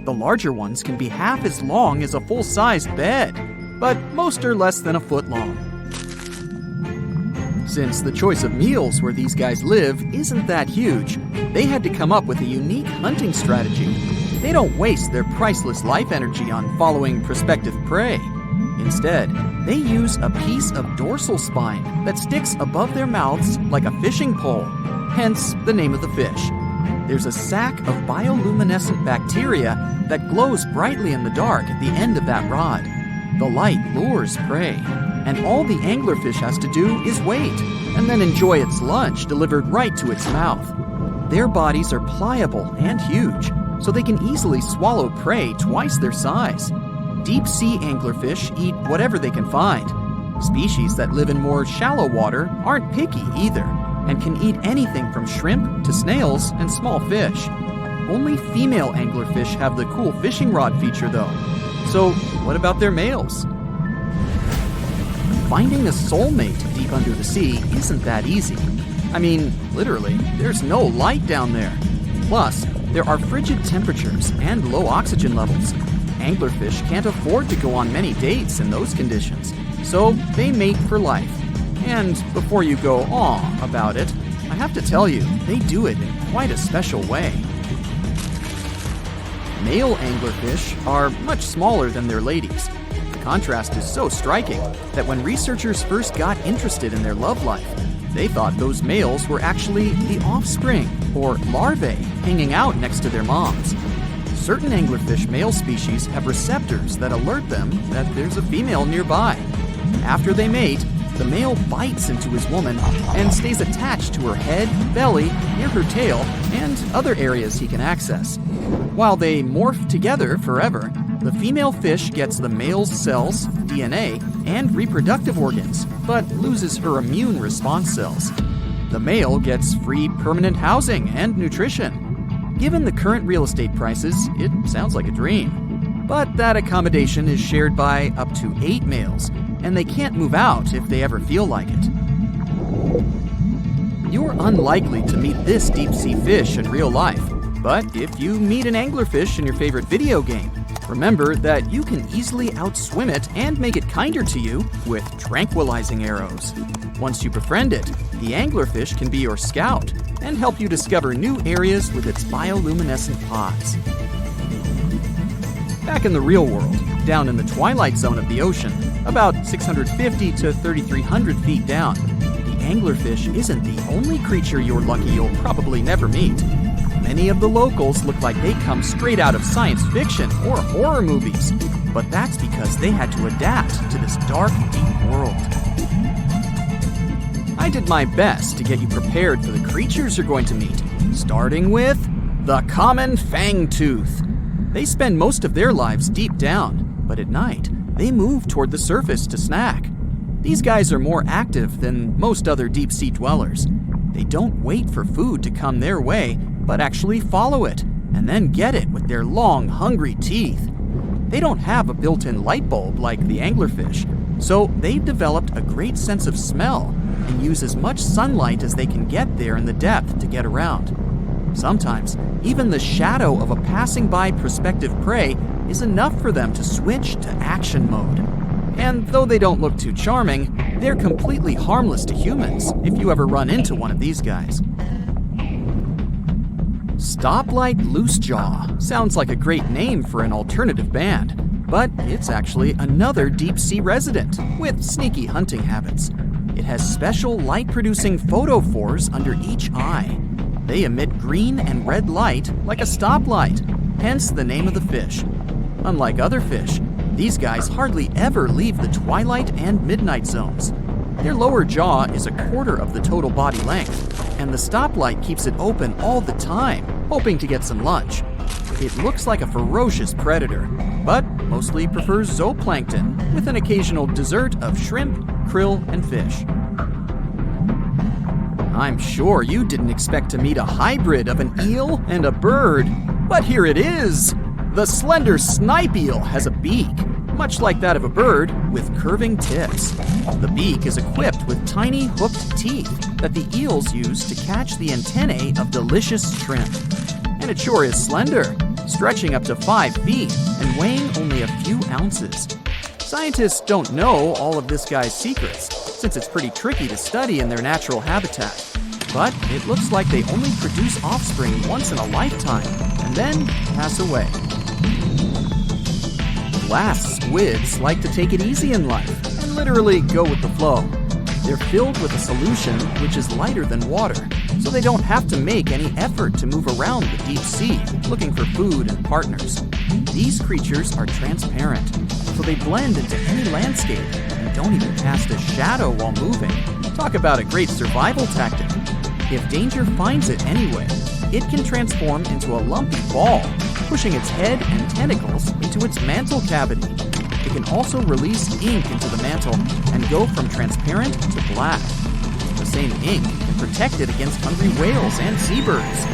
The larger ones can be half as long as a full-sized bed, but most are less than a foot long. Since the choice of meals where these guys live isn't that huge, they had to come up with a unique hunting strategy. They don't waste their priceless life energy on following prospective prey. Instead, they use a piece of dorsal spine that sticks above their mouths like a fishing pole, hence the name of the fish. There's a sac of bioluminescent bacteria that glows brightly in the dark at the end of that rod. The light lures prey, and all the anglerfish has to do is wait, and then enjoy its lunch delivered right to its mouth. Their bodies are pliable and huge, so they can easily swallow prey twice their size. Deep-sea anglerfish eat whatever they can find. Species that live in more shallow water aren't picky either, and can eat anything from shrimp to snails and small fish. Only female anglerfish have the cool fishing rod feature though. So what about their males? Finding a soulmate deep under the sea isn't that easy. I mean, literally, there's no light down there. Plus, there are frigid temperatures and low oxygen levels. Anglerfish can't afford to go on many dates in those conditions, so they mate for life. And before you go "aw" about it, I have to tell you, they do it in quite a special way. Male anglerfish are much smaller than their ladies. The contrast is so striking that when researchers first got interested in their love life, they thought those males were actually the offspring, or larvae, hanging out next to their moms. Certain anglerfish male species have receptors that alert them that there's a female nearby. After they mate, the male bites into his woman and stays attached to her head, belly, near her tail, and other areas he can access. While they morph together forever, The female fish gets the male's cells, DNA, and reproductive organs, but loses her immune response cells. The male gets free permanent housing and nutrition. Given the current real estate prices, it sounds like a dream. But that accommodation is shared by up to 8 males, and they can't move out if they ever feel like it. You're unlikely to meet this deep-sea fish in real life, but if you meet an anglerfish in your favorite video game, remember that you can easily outswim it and make it kinder to you with tranquilizing arrows. Once you befriend it, the anglerfish can be your scout and help you discover new areas with its bioluminescent pods. Back in the real world, down in the twilight zone of the ocean, about 650 to 3,300 feet down, the anglerfish isn't the only creature you're lucky you'll probably never meet. Many of the locals look like they come straight out of science fiction or horror movies, but that's because they had to adapt to this dark, deep world. I did my best to get you prepared for the creatures you're going to meet, starting with the common fangtooth. They spend most of their lives deep down, but at night, they move toward the surface to snack. These guys are more active than most other deep-sea dwellers. They don't wait for food to come their way, but actually follow it, and then get it with their long, hungry teeth. They don't have a built-in light bulb like the anglerfish, so they've developed a great sense of smell and use as much sunlight as they can get there in the depth to get around. Sometimes, even the shadow of a passing by prospective prey is enough for them to switch to action mode. And though they don't look too charming, they're completely harmless to humans if you ever run into one of these guys. Stoplight Loosejaw sounds like a great name for an alternative band, but it's actually another deep-sea resident with sneaky hunting habits. It has special light-producing photophores under each eye. They emit green and red light like a stoplight, hence the name of the fish. Unlike other fish, these guys hardly ever leave the twilight and midnight zones. Their lower jaw is a quarter of the total body length, and the stoplight keeps it open all the time, hoping to get some lunch. It looks like a ferocious predator, but mostly prefers zooplankton with an occasional dessert of shrimp, krill, and fish. I'm sure you didn't expect to meet a hybrid of an eel and a bird, but here it is! The slender snipe eel has a beak, much like that of a bird, with curving tips. The beak is equipped with tiny hooked teeth that the eels use to catch the antennae of delicious shrimp. And it sure is slender, stretching up to 5 feet and weighing only a few ounces. Scientists don't know all of this guy's secrets, since it's pretty tricky to study in their natural habitat. But it looks like they only produce offspring once in a lifetime, and then pass away. Glass squids like to take it easy in life and literally go with the flow. They're filled with a solution which is lighter than water, so they don't have to make any effort to move around the deep sea looking for food and partners. These creatures are transparent, so they blend into any landscape and don't even cast a shadow while moving. Talk about a great survival tactic. If danger finds it anyway, it can transform into a lumpy ball, pushing its head and tentacles into its mantle cavity. It can also release ink into the mantle and go from transparent to black. The same ink can protect it against hungry whales and seabirds.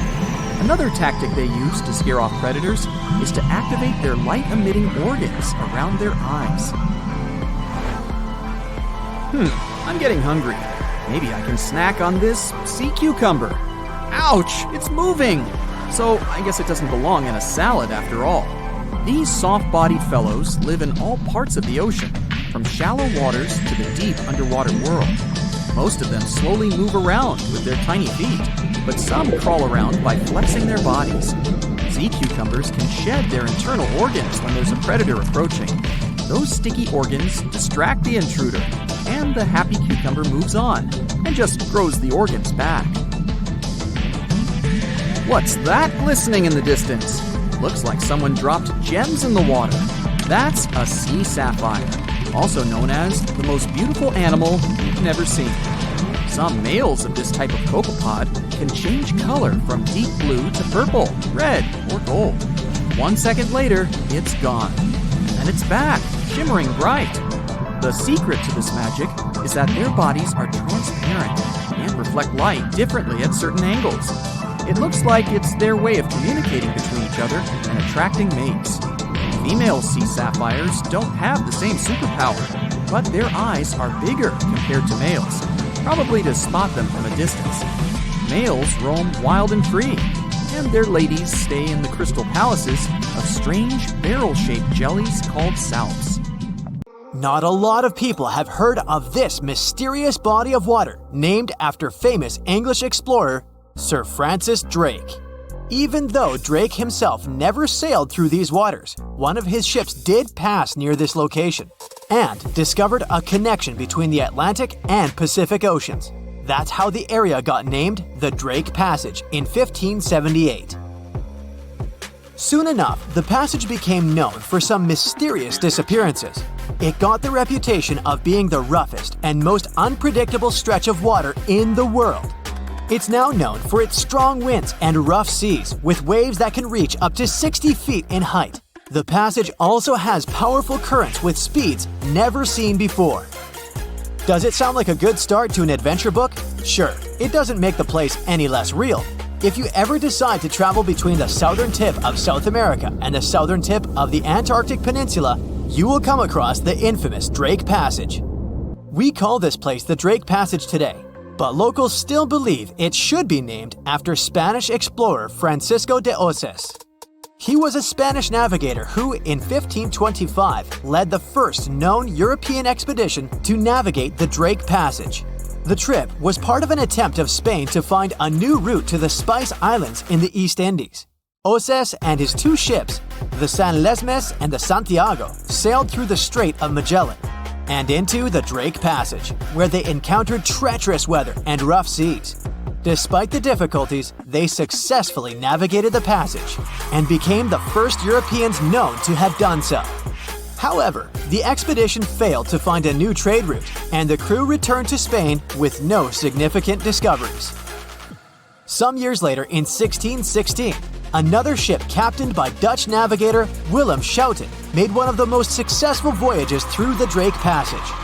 Another tactic they use to scare off predators is to activate their light-emitting organs around their eyes. I'm getting hungry. Maybe I can snack on this sea cucumber. Ouch, it's moving! So I guess it doesn't belong in a salad after all. These soft-bodied fellows live in all parts of the ocean, from shallow waters to the deep underwater world. Most of them slowly move around with their tiny feet, but some crawl around by flexing their bodies. Sea cucumbers can shed their internal organs when there's a predator approaching. Those sticky organs distract the intruder, and the happy cucumber moves on and just grows the organs back. What's that glistening in the distance? Looks like someone dropped gems in the water. That's a sea sapphire, also known as the most beautiful animal you've never seen. Some males of this type of copepod can change color from deep blue to purple, red, or gold. 1 second later, it's gone. its back, shimmering bright. The secret to this magic is that their bodies are transparent and reflect light differently at certain angles. It looks like it's their way of communicating between each other and attracting mates. Female sea sapphires don't have the same superpower, but their eyes are bigger compared to males, probably to spot them from a distance. Males roam wild and free, and their ladies stay in the crystal palaces of strange barrel-shaped jellies called salps. Not a lot of people have heard of this mysterious body of water named after famous English explorer Sir Francis Drake. Even though Drake himself never sailed through these waters, one of his ships did pass near this location and discovered a connection between the Atlantic and Pacific Oceans. That's how the area got named the Drake Passage in 1578. Soon enough, the passage became known for some mysterious disappearances. It got the reputation of being the roughest and most unpredictable stretch of water in the world. It's now known for its strong winds and rough seas, with waves that can reach up to 60 feet in height. The passage also has powerful currents with speeds never seen before. Does it sound like a good start to an adventure book? Sure, it doesn't make the place any less real. If you ever decide to travel between the southern tip of South America and the southern tip of the Antarctic Peninsula, you will come across the infamous Drake Passage. We call this place the Drake Passage today, but locals still believe it should be named after Spanish explorer Francisco de Oces. He was a Spanish navigator who, in 1525, led the first known European expedition to navigate the Drake Passage. The trip was part of an attempt of Spain to find a new route to the Spice Islands in the East Indies. Oces and his two ships, the San Lesmes and the Santiago, sailed through the Strait of Magellan and into the Drake Passage, where they encountered treacherous weather and rough seas. Despite the difficulties, they successfully navigated the passage and became the first Europeans known to have done so. However, the expedition failed to find a new trade route, and the crew returned to Spain with no significant discoveries. Some years later, in 1616, another ship captained by Dutch navigator Willem Schouten made one of the most successful voyages through the Drake Passage.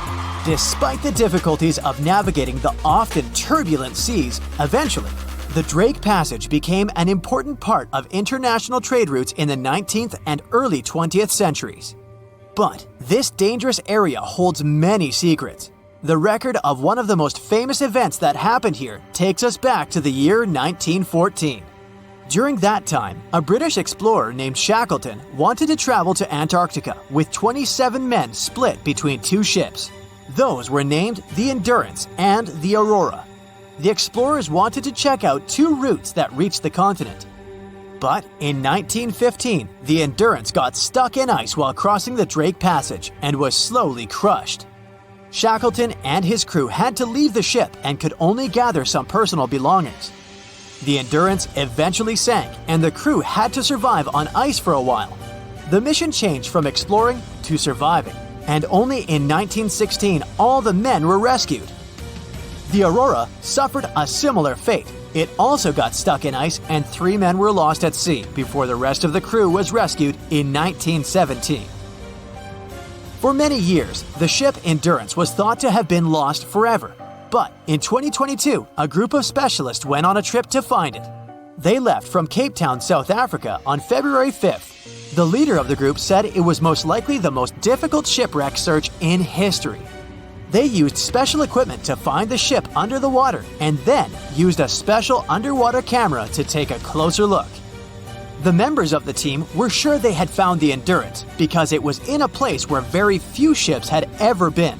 Despite the difficulties of navigating the often turbulent seas, eventually, the Drake Passage became an important part of international trade routes in the 19th and early 20th centuries. But this dangerous area holds many secrets. The record of one of the most famous events that happened here takes us back to the year 1914. During that time, a British explorer named Shackleton wanted to travel to Antarctica with 27 men split between two ships. Those were named the Endurance and the Aurora. The explorers wanted to check out two routes that reached the continent. But in 1915, the Endurance got stuck in ice while crossing the Drake Passage and was slowly crushed. Shackleton and his crew had to leave the ship and could only gather some personal belongings. The Endurance eventually sank, and the crew had to survive on ice for a while. The mission changed from exploring to surviving, and only in 1916 all the men were rescued. The Aurora suffered a similar fate. It also got stuck in ice, and 3 men were lost at sea before the rest of the crew was rescued in 1917. For many years, the ship Endurance was thought to have been lost forever. But in 2022, a group of specialists went on a trip to find it. They left from Cape Town, South Africa on February 5th. The leader of the group said it was most likely the most difficult shipwreck search in history. They used special equipment to find the ship under the water and then used a special underwater camera to take a closer look. The members of the team were sure they had found the Endurance because it was in a place where very few ships had ever been.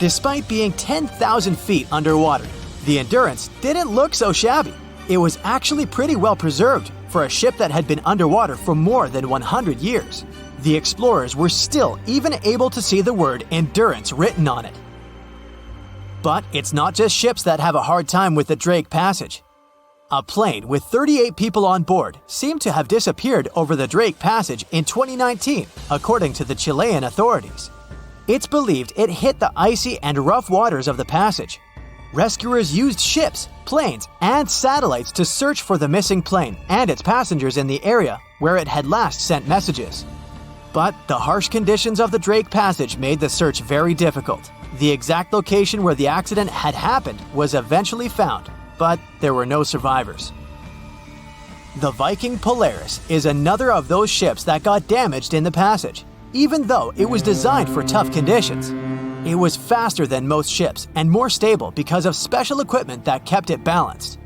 Despite being 10,000 feet underwater, the Endurance didn't look so shabby. It was actually pretty well preserved for a ship that had been underwater for more than 100 years. The explorers were still even able to see the word Endurance written on it. But it's not just ships that have a hard time with the Drake Passage. A plane with 38 people on board seemed to have disappeared over the Drake Passage in 2019, according to the Chilean authorities. It's believed it hit the icy and rough waters of the passage. Rescuers used ships, planes, and satellites to search for the missing plane and its passengers in the area where it had last sent messages. But the harsh conditions of the Drake Passage made the search very difficult. The exact location where the accident had happened was eventually found, but there were no survivors. The Viking Polaris is another of those ships that got damaged in the passage, even though it was designed for tough conditions. It was faster than most ships and more stable because of special equipment that kept it balanced.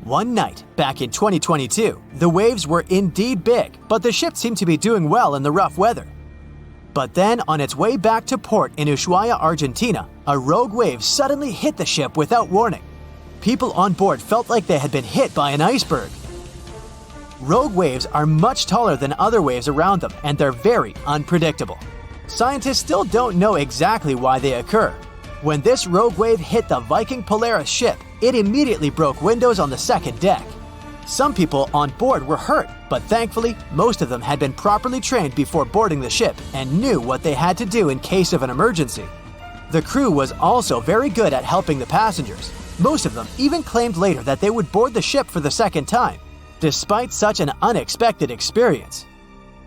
One night, back in 2022, the waves were indeed big, but the ship seemed to be doing well in the rough weather. But then, on its way back to port in Ushuaia, Argentina, a rogue wave suddenly hit the ship without warning. People on board felt like they had been hit by an iceberg. Rogue waves are much taller than other waves around them, and they're very unpredictable. Scientists still don't know exactly why they occur. When this rogue wave hit the Viking Polaris ship, it immediately broke windows on the second deck. Some people on board were hurt, but thankfully, most of them had been properly trained before boarding the ship and knew what they had to do in case of an emergency. The crew was also very good at helping the passengers. Most of them even claimed later that they would board the ship for the second time, despite such an unexpected experience.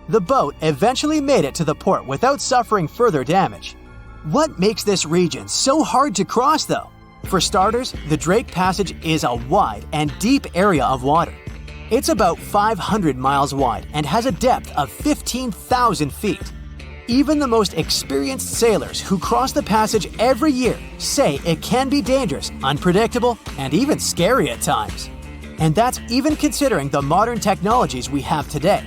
The boat eventually made it to the port without suffering further damage. What makes this region so hard to cross, though? For starters, the Drake Passage is a wide and deep area of water. It's about 500 miles wide and has a depth of 15,000 feet. Even the most experienced sailors who cross the passage every year say it can be dangerous, unpredictable, and even scary at times. And that's even considering the modern technologies we have today.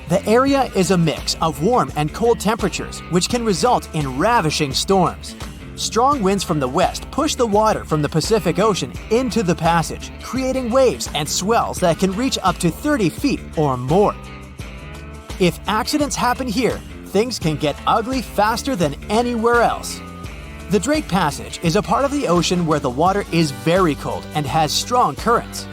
The area is a mix of warm and cold temperatures, which can result in ravishing storms. Strong winds from the west push the water from the Pacific Ocean into the passage, creating waves and swells that can reach up to 30 feet or more. If accidents happen here, things can get ugly faster than anywhere else. The Drake Passage is a part of the ocean where the water is very cold and has strong currents.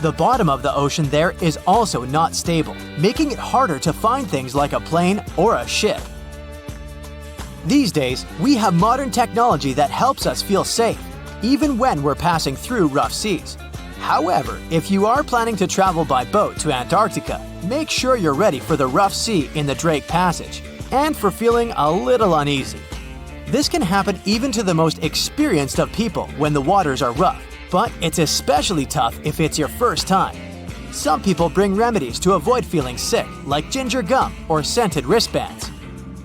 The bottom of the ocean there is also not stable, making it harder to find things like a plane or a ship. These days, we have modern technology that helps us feel safe, even when we're passing through rough seas. However, if you are planning to travel by boat to Antarctica, make sure you're ready for the rough sea in the Drake Passage, and for feeling a little uneasy. This can happen even to the most experienced of people when the waters are rough, but it's especially tough if it's your first time. Some people bring remedies to avoid feeling sick, like ginger gum or scented wristbands.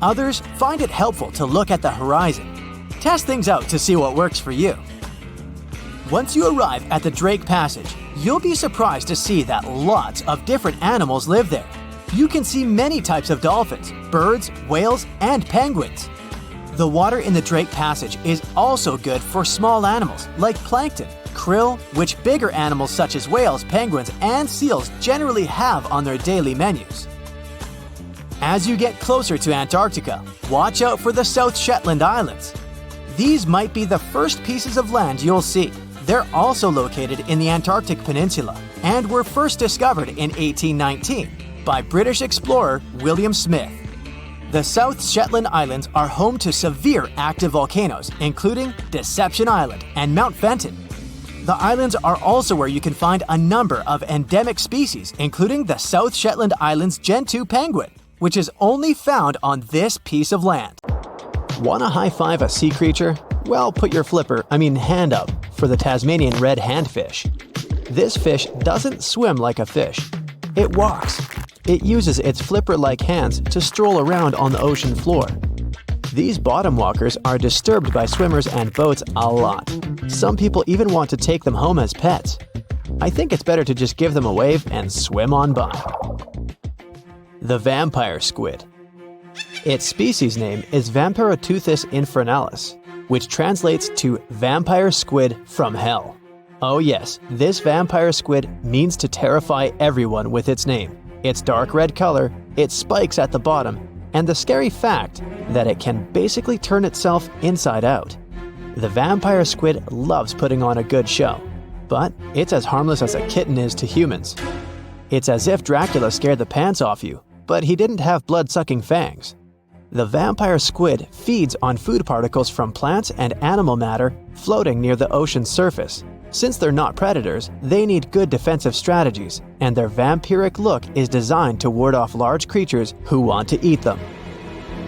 Others find it helpful to look at the horizon. Test things out to see what works for you. Once you arrive at the Drake Passage, you'll be surprised to see that lots of different animals live there. You can see many types of dolphins, birds, whales, and penguins. The water in the Drake Passage is also good for small animals like plankton, krill, which bigger animals such as whales, penguins, and seals generally have on their daily menus. As you get closer to Antarctica, watch out for the South Shetland Islands. These might be the first pieces of land you'll see. They're also located in the Antarctic Peninsula and were first discovered in 1819 by British explorer William Smith. The South Shetland Islands are home to severe active volcanoes, including Deception Island and Mount Fenton. The islands are also where you can find a number of endemic species, including the South Shetland Islands Gentoo penguin, which is only found on this piece of land. Want to high-five a sea creature? Well, put your hand up for the Tasmanian red handfish. This fish doesn't swim like a fish. It walks. It uses its flipper-like hands to stroll around on the ocean floor. These bottom walkers are disturbed by swimmers and boats a lot. Some people even want to take them home as pets. I think it's better to just give them a wave and swim on by. The vampire squid. Its species name is Vampiroteuthis infernalis, which translates to vampire squid from hell. Oh yes, this vampire squid means to terrify everyone with its name, its dark red color, its spikes at the bottom, and the scary fact that it can basically turn itself inside out. The vampire squid loves putting on a good show, but it's as harmless as a kitten is to humans. It's as if Dracula scared the pants off you, but he didn't have blood-sucking fangs. The vampire squid feeds on food particles from plants and animal matter floating near the ocean's surface. Since they're not predators, they need good defensive strategies, and their vampiric look is designed to ward off large creatures who want to eat them.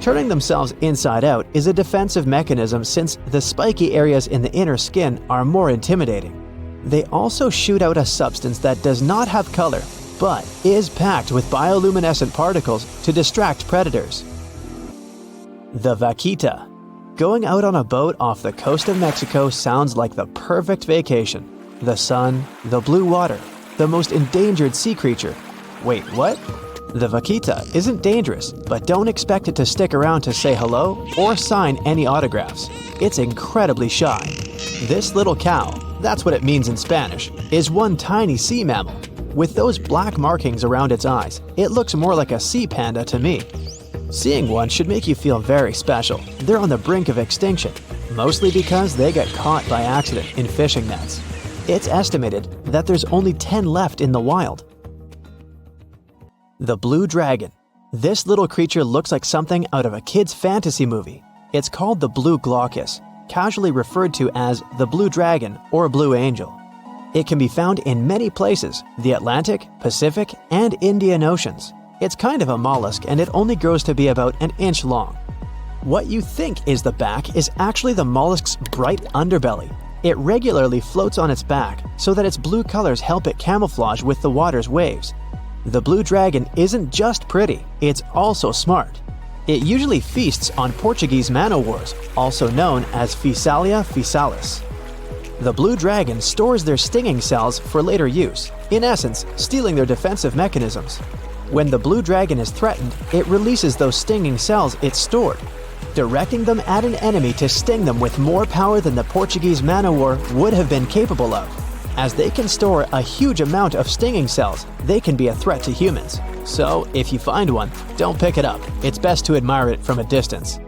Turning themselves inside out is a defensive mechanism since the spiky areas in the inner skin are more intimidating. They also shoot out a substance that does not have color, but is packed with bioluminescent particles to distract predators. The vaquita. Going out on a boat off the coast of Mexico sounds like the perfect vacation. The sun, the blue water, the most endangered sea creature. Wait, what? The vaquita isn't dangerous, but don't expect it to stick around to say hello or sign any autographs. It's incredibly shy. This little cow, that's what it means in Spanish, is one tiny sea mammal. With those black markings around its eyes, it looks more like a sea panda to me. Seeing one should make you feel very special. They're on the brink of extinction, mostly because they got caught by accident in fishing nets. It's estimated that there's only 10 left in the wild. The blue dragon. This little creature looks like something out of a kid's fantasy movie. It's called the blue glaucus, casually referred to as the blue dragon or blue angel. It can be found in many places, the Atlantic, Pacific, and Indian Oceans. It's kind of a mollusk and it only grows to be about an inch long. What you think is the back is actually the mollusk's bright underbelly. It regularly floats on its back so that its blue colors help it camouflage with the water's waves. The blue dragon isn't just pretty, it's also smart. It usually feasts on Portuguese man-o'-wars, also known as Physalia physalis. The blue dragon stores their stinging cells for later use, in essence, stealing their defensive mechanisms. When the blue dragon is threatened, it releases those stinging cells it stored, directing them at an enemy to sting them with more power than the Portuguese man-o'-war would have been capable of. As they can store a huge amount of stinging cells, they can be a threat to humans. So, if you find one, don't pick it up. It's best to admire it from a distance.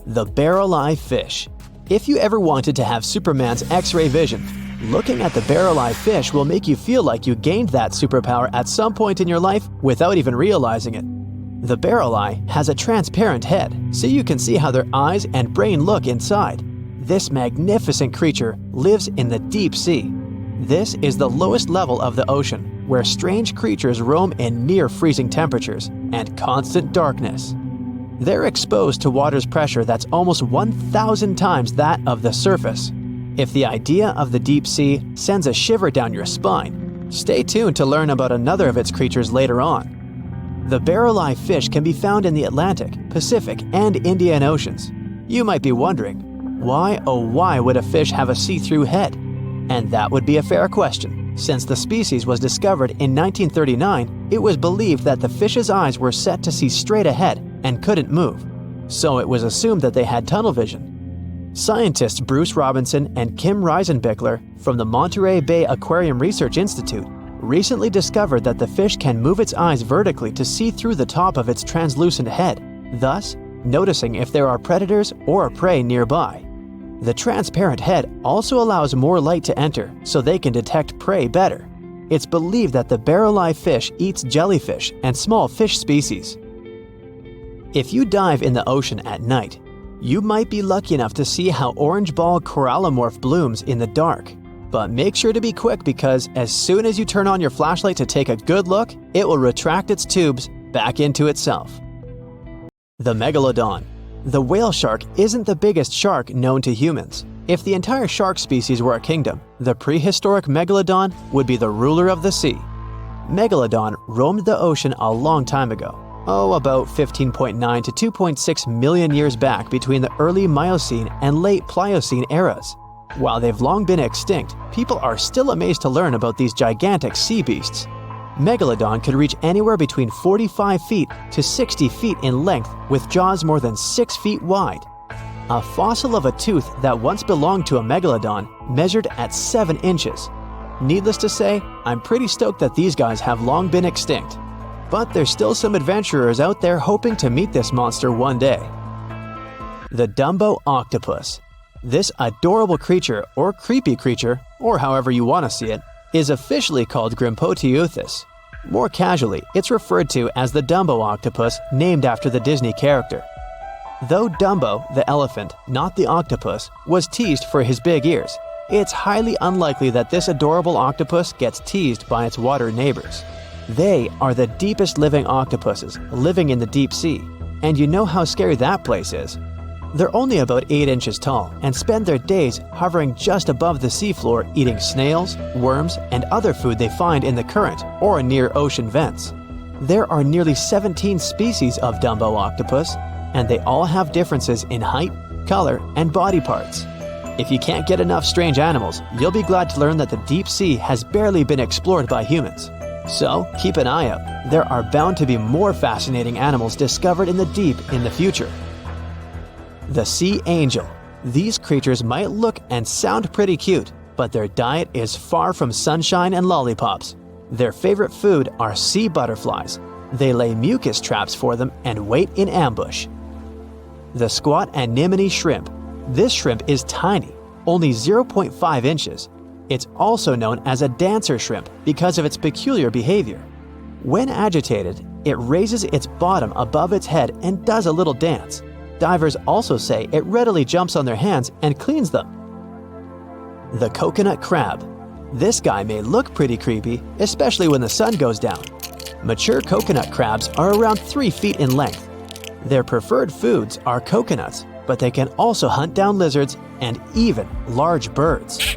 The barrel-eye fish. If you ever wanted to have Superman's X-ray vision, looking at the barrel-eye fish will make you feel like you gained that superpower at some point in your life without even realizing it. The barrel eye has a transparent head, so you can see how their eyes and brain look inside. This magnificent creature lives in the deep sea. This is the lowest level of the ocean, where strange creatures roam in near-freezing temperatures and constant darkness. They're exposed to water's pressure that's almost 1,000 times that of the surface. If the idea of the deep sea sends a shiver down your spine, stay tuned to learn about another of its creatures later on. The barrel-eye fish can be found in the Atlantic, Pacific, and Indian Oceans. You might be wondering, why oh why would a fish have a see-through head? And that would be a fair question. Since the species was discovered in 1939, it was believed that the fish's eyes were set to see straight ahead and couldn't move. So it was assumed that they had tunnel vision. Scientists Bruce Robinson and Kim Reisenbichler from the Monterey Bay Aquarium Research Institute recently discovered that the fish can move its eyes vertically to see through the top of its translucent head, thus noticing if there are predators or prey nearby. The transparent head also allows more light to enter so they can detect prey better. It's believed that the barrel-eye fish eats jellyfish and small fish species. If you dive in the ocean at night, you might be lucky enough to see how orange ball corallomorph blooms in the dark. But make sure to be quick because as soon as you turn on your flashlight to take a good look, it will retract its tubes back into itself. The Megalodon. The whale shark isn't the biggest shark known to humans. If the entire shark species were a kingdom, the prehistoric Megalodon would be the ruler of the sea. Megalodon roamed the ocean a long time ago. About 15.9 to 2.6 million years back between the early Miocene and late Pliocene eras. While they've long been extinct, people are still amazed to learn about these gigantic sea beasts. Megalodon could reach anywhere between 45 feet to 60 feet in length with jaws more than 6 feet wide. A fossil of a tooth that once belonged to a megalodon measured at 7 inches. Needless to say, I'm pretty stoked that these guys have long been extinct. But there's still some adventurers out there hoping to meet this monster one day. The Dumbo octopus. This adorable creature, or creepy creature, or however you want to see it, is officially called Grimpoteuthis. More casually, it's referred to as the Dumbo octopus, named after the Disney character. Though Dumbo, the elephant, not the octopus, was teased for his big ears, it's highly unlikely that this adorable octopus gets teased by its water neighbors. They are the deepest living octopuses living in the deep sea. and you know how scary that place is. They're only about 8 inches tall and spend their days hovering just above the seafloor eating snails, worms, and other food they find in the current or near ocean vents. There are nearly 17 species of Dumbo octopus, and they all have differences in height, color, and body parts. If you can't get enough strange animals, you'll be glad to learn that the deep sea has barely been explored by humans. So, keep an eye out. There are bound to be more fascinating animals discovered in the deep in the future. The sea angel. These creatures might look and sound pretty cute, but their diet is far from sunshine and lollipops. Their favorite food are sea butterflies. They lay mucus traps for them and wait in ambush. The squat anemone shrimp. This shrimp is tiny, only 0.5 inches. It's also known as a dancer shrimp because of its peculiar behavior. When agitated, it raises its bottom above its head and does a little dance. Divers also say it readily jumps on their hands and cleans them. The coconut crab. This guy may look pretty creepy, especially when the sun goes down. Mature coconut crabs are around 3 feet in length. Their preferred foods are coconuts, but they can also hunt down lizards and even large birds.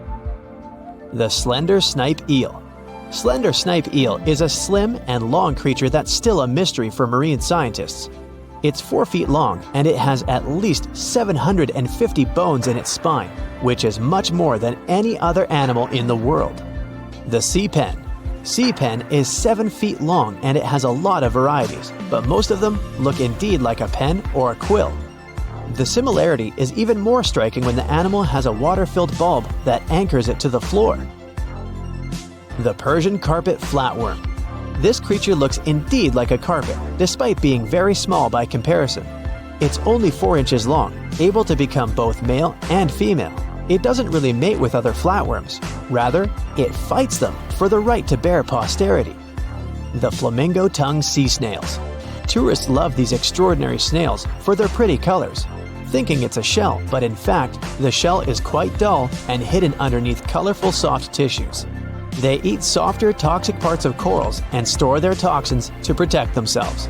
The slender snipe eel. Slender snipe eel is a slim and long creature that's still a mystery for marine scientists. It's 4 feet long and it has at least 750 bones in its spine, which is much more than any other animal in the world. The sea pen. Sea pen is 7 feet long and it has a lot of varieties, but most of them look indeed like a pen or a quill. The similarity is even more striking when the animal has a water-filled bulb that anchors it to the floor. The Persian carpet flatworm. This creature looks indeed like a carpet, despite being very small by comparison. It's only 4 inches long, able to become both male and female. It doesn't really mate with other flatworms. Rather, it fights them for the right to bear posterity. The flamingo-tongued sea snails. Tourists love these extraordinary snails for their pretty colors, thinking it's a shell, but in fact, the shell is quite dull and hidden underneath colorful soft tissues. They eat softer, toxic parts of corals and store their toxins to protect themselves.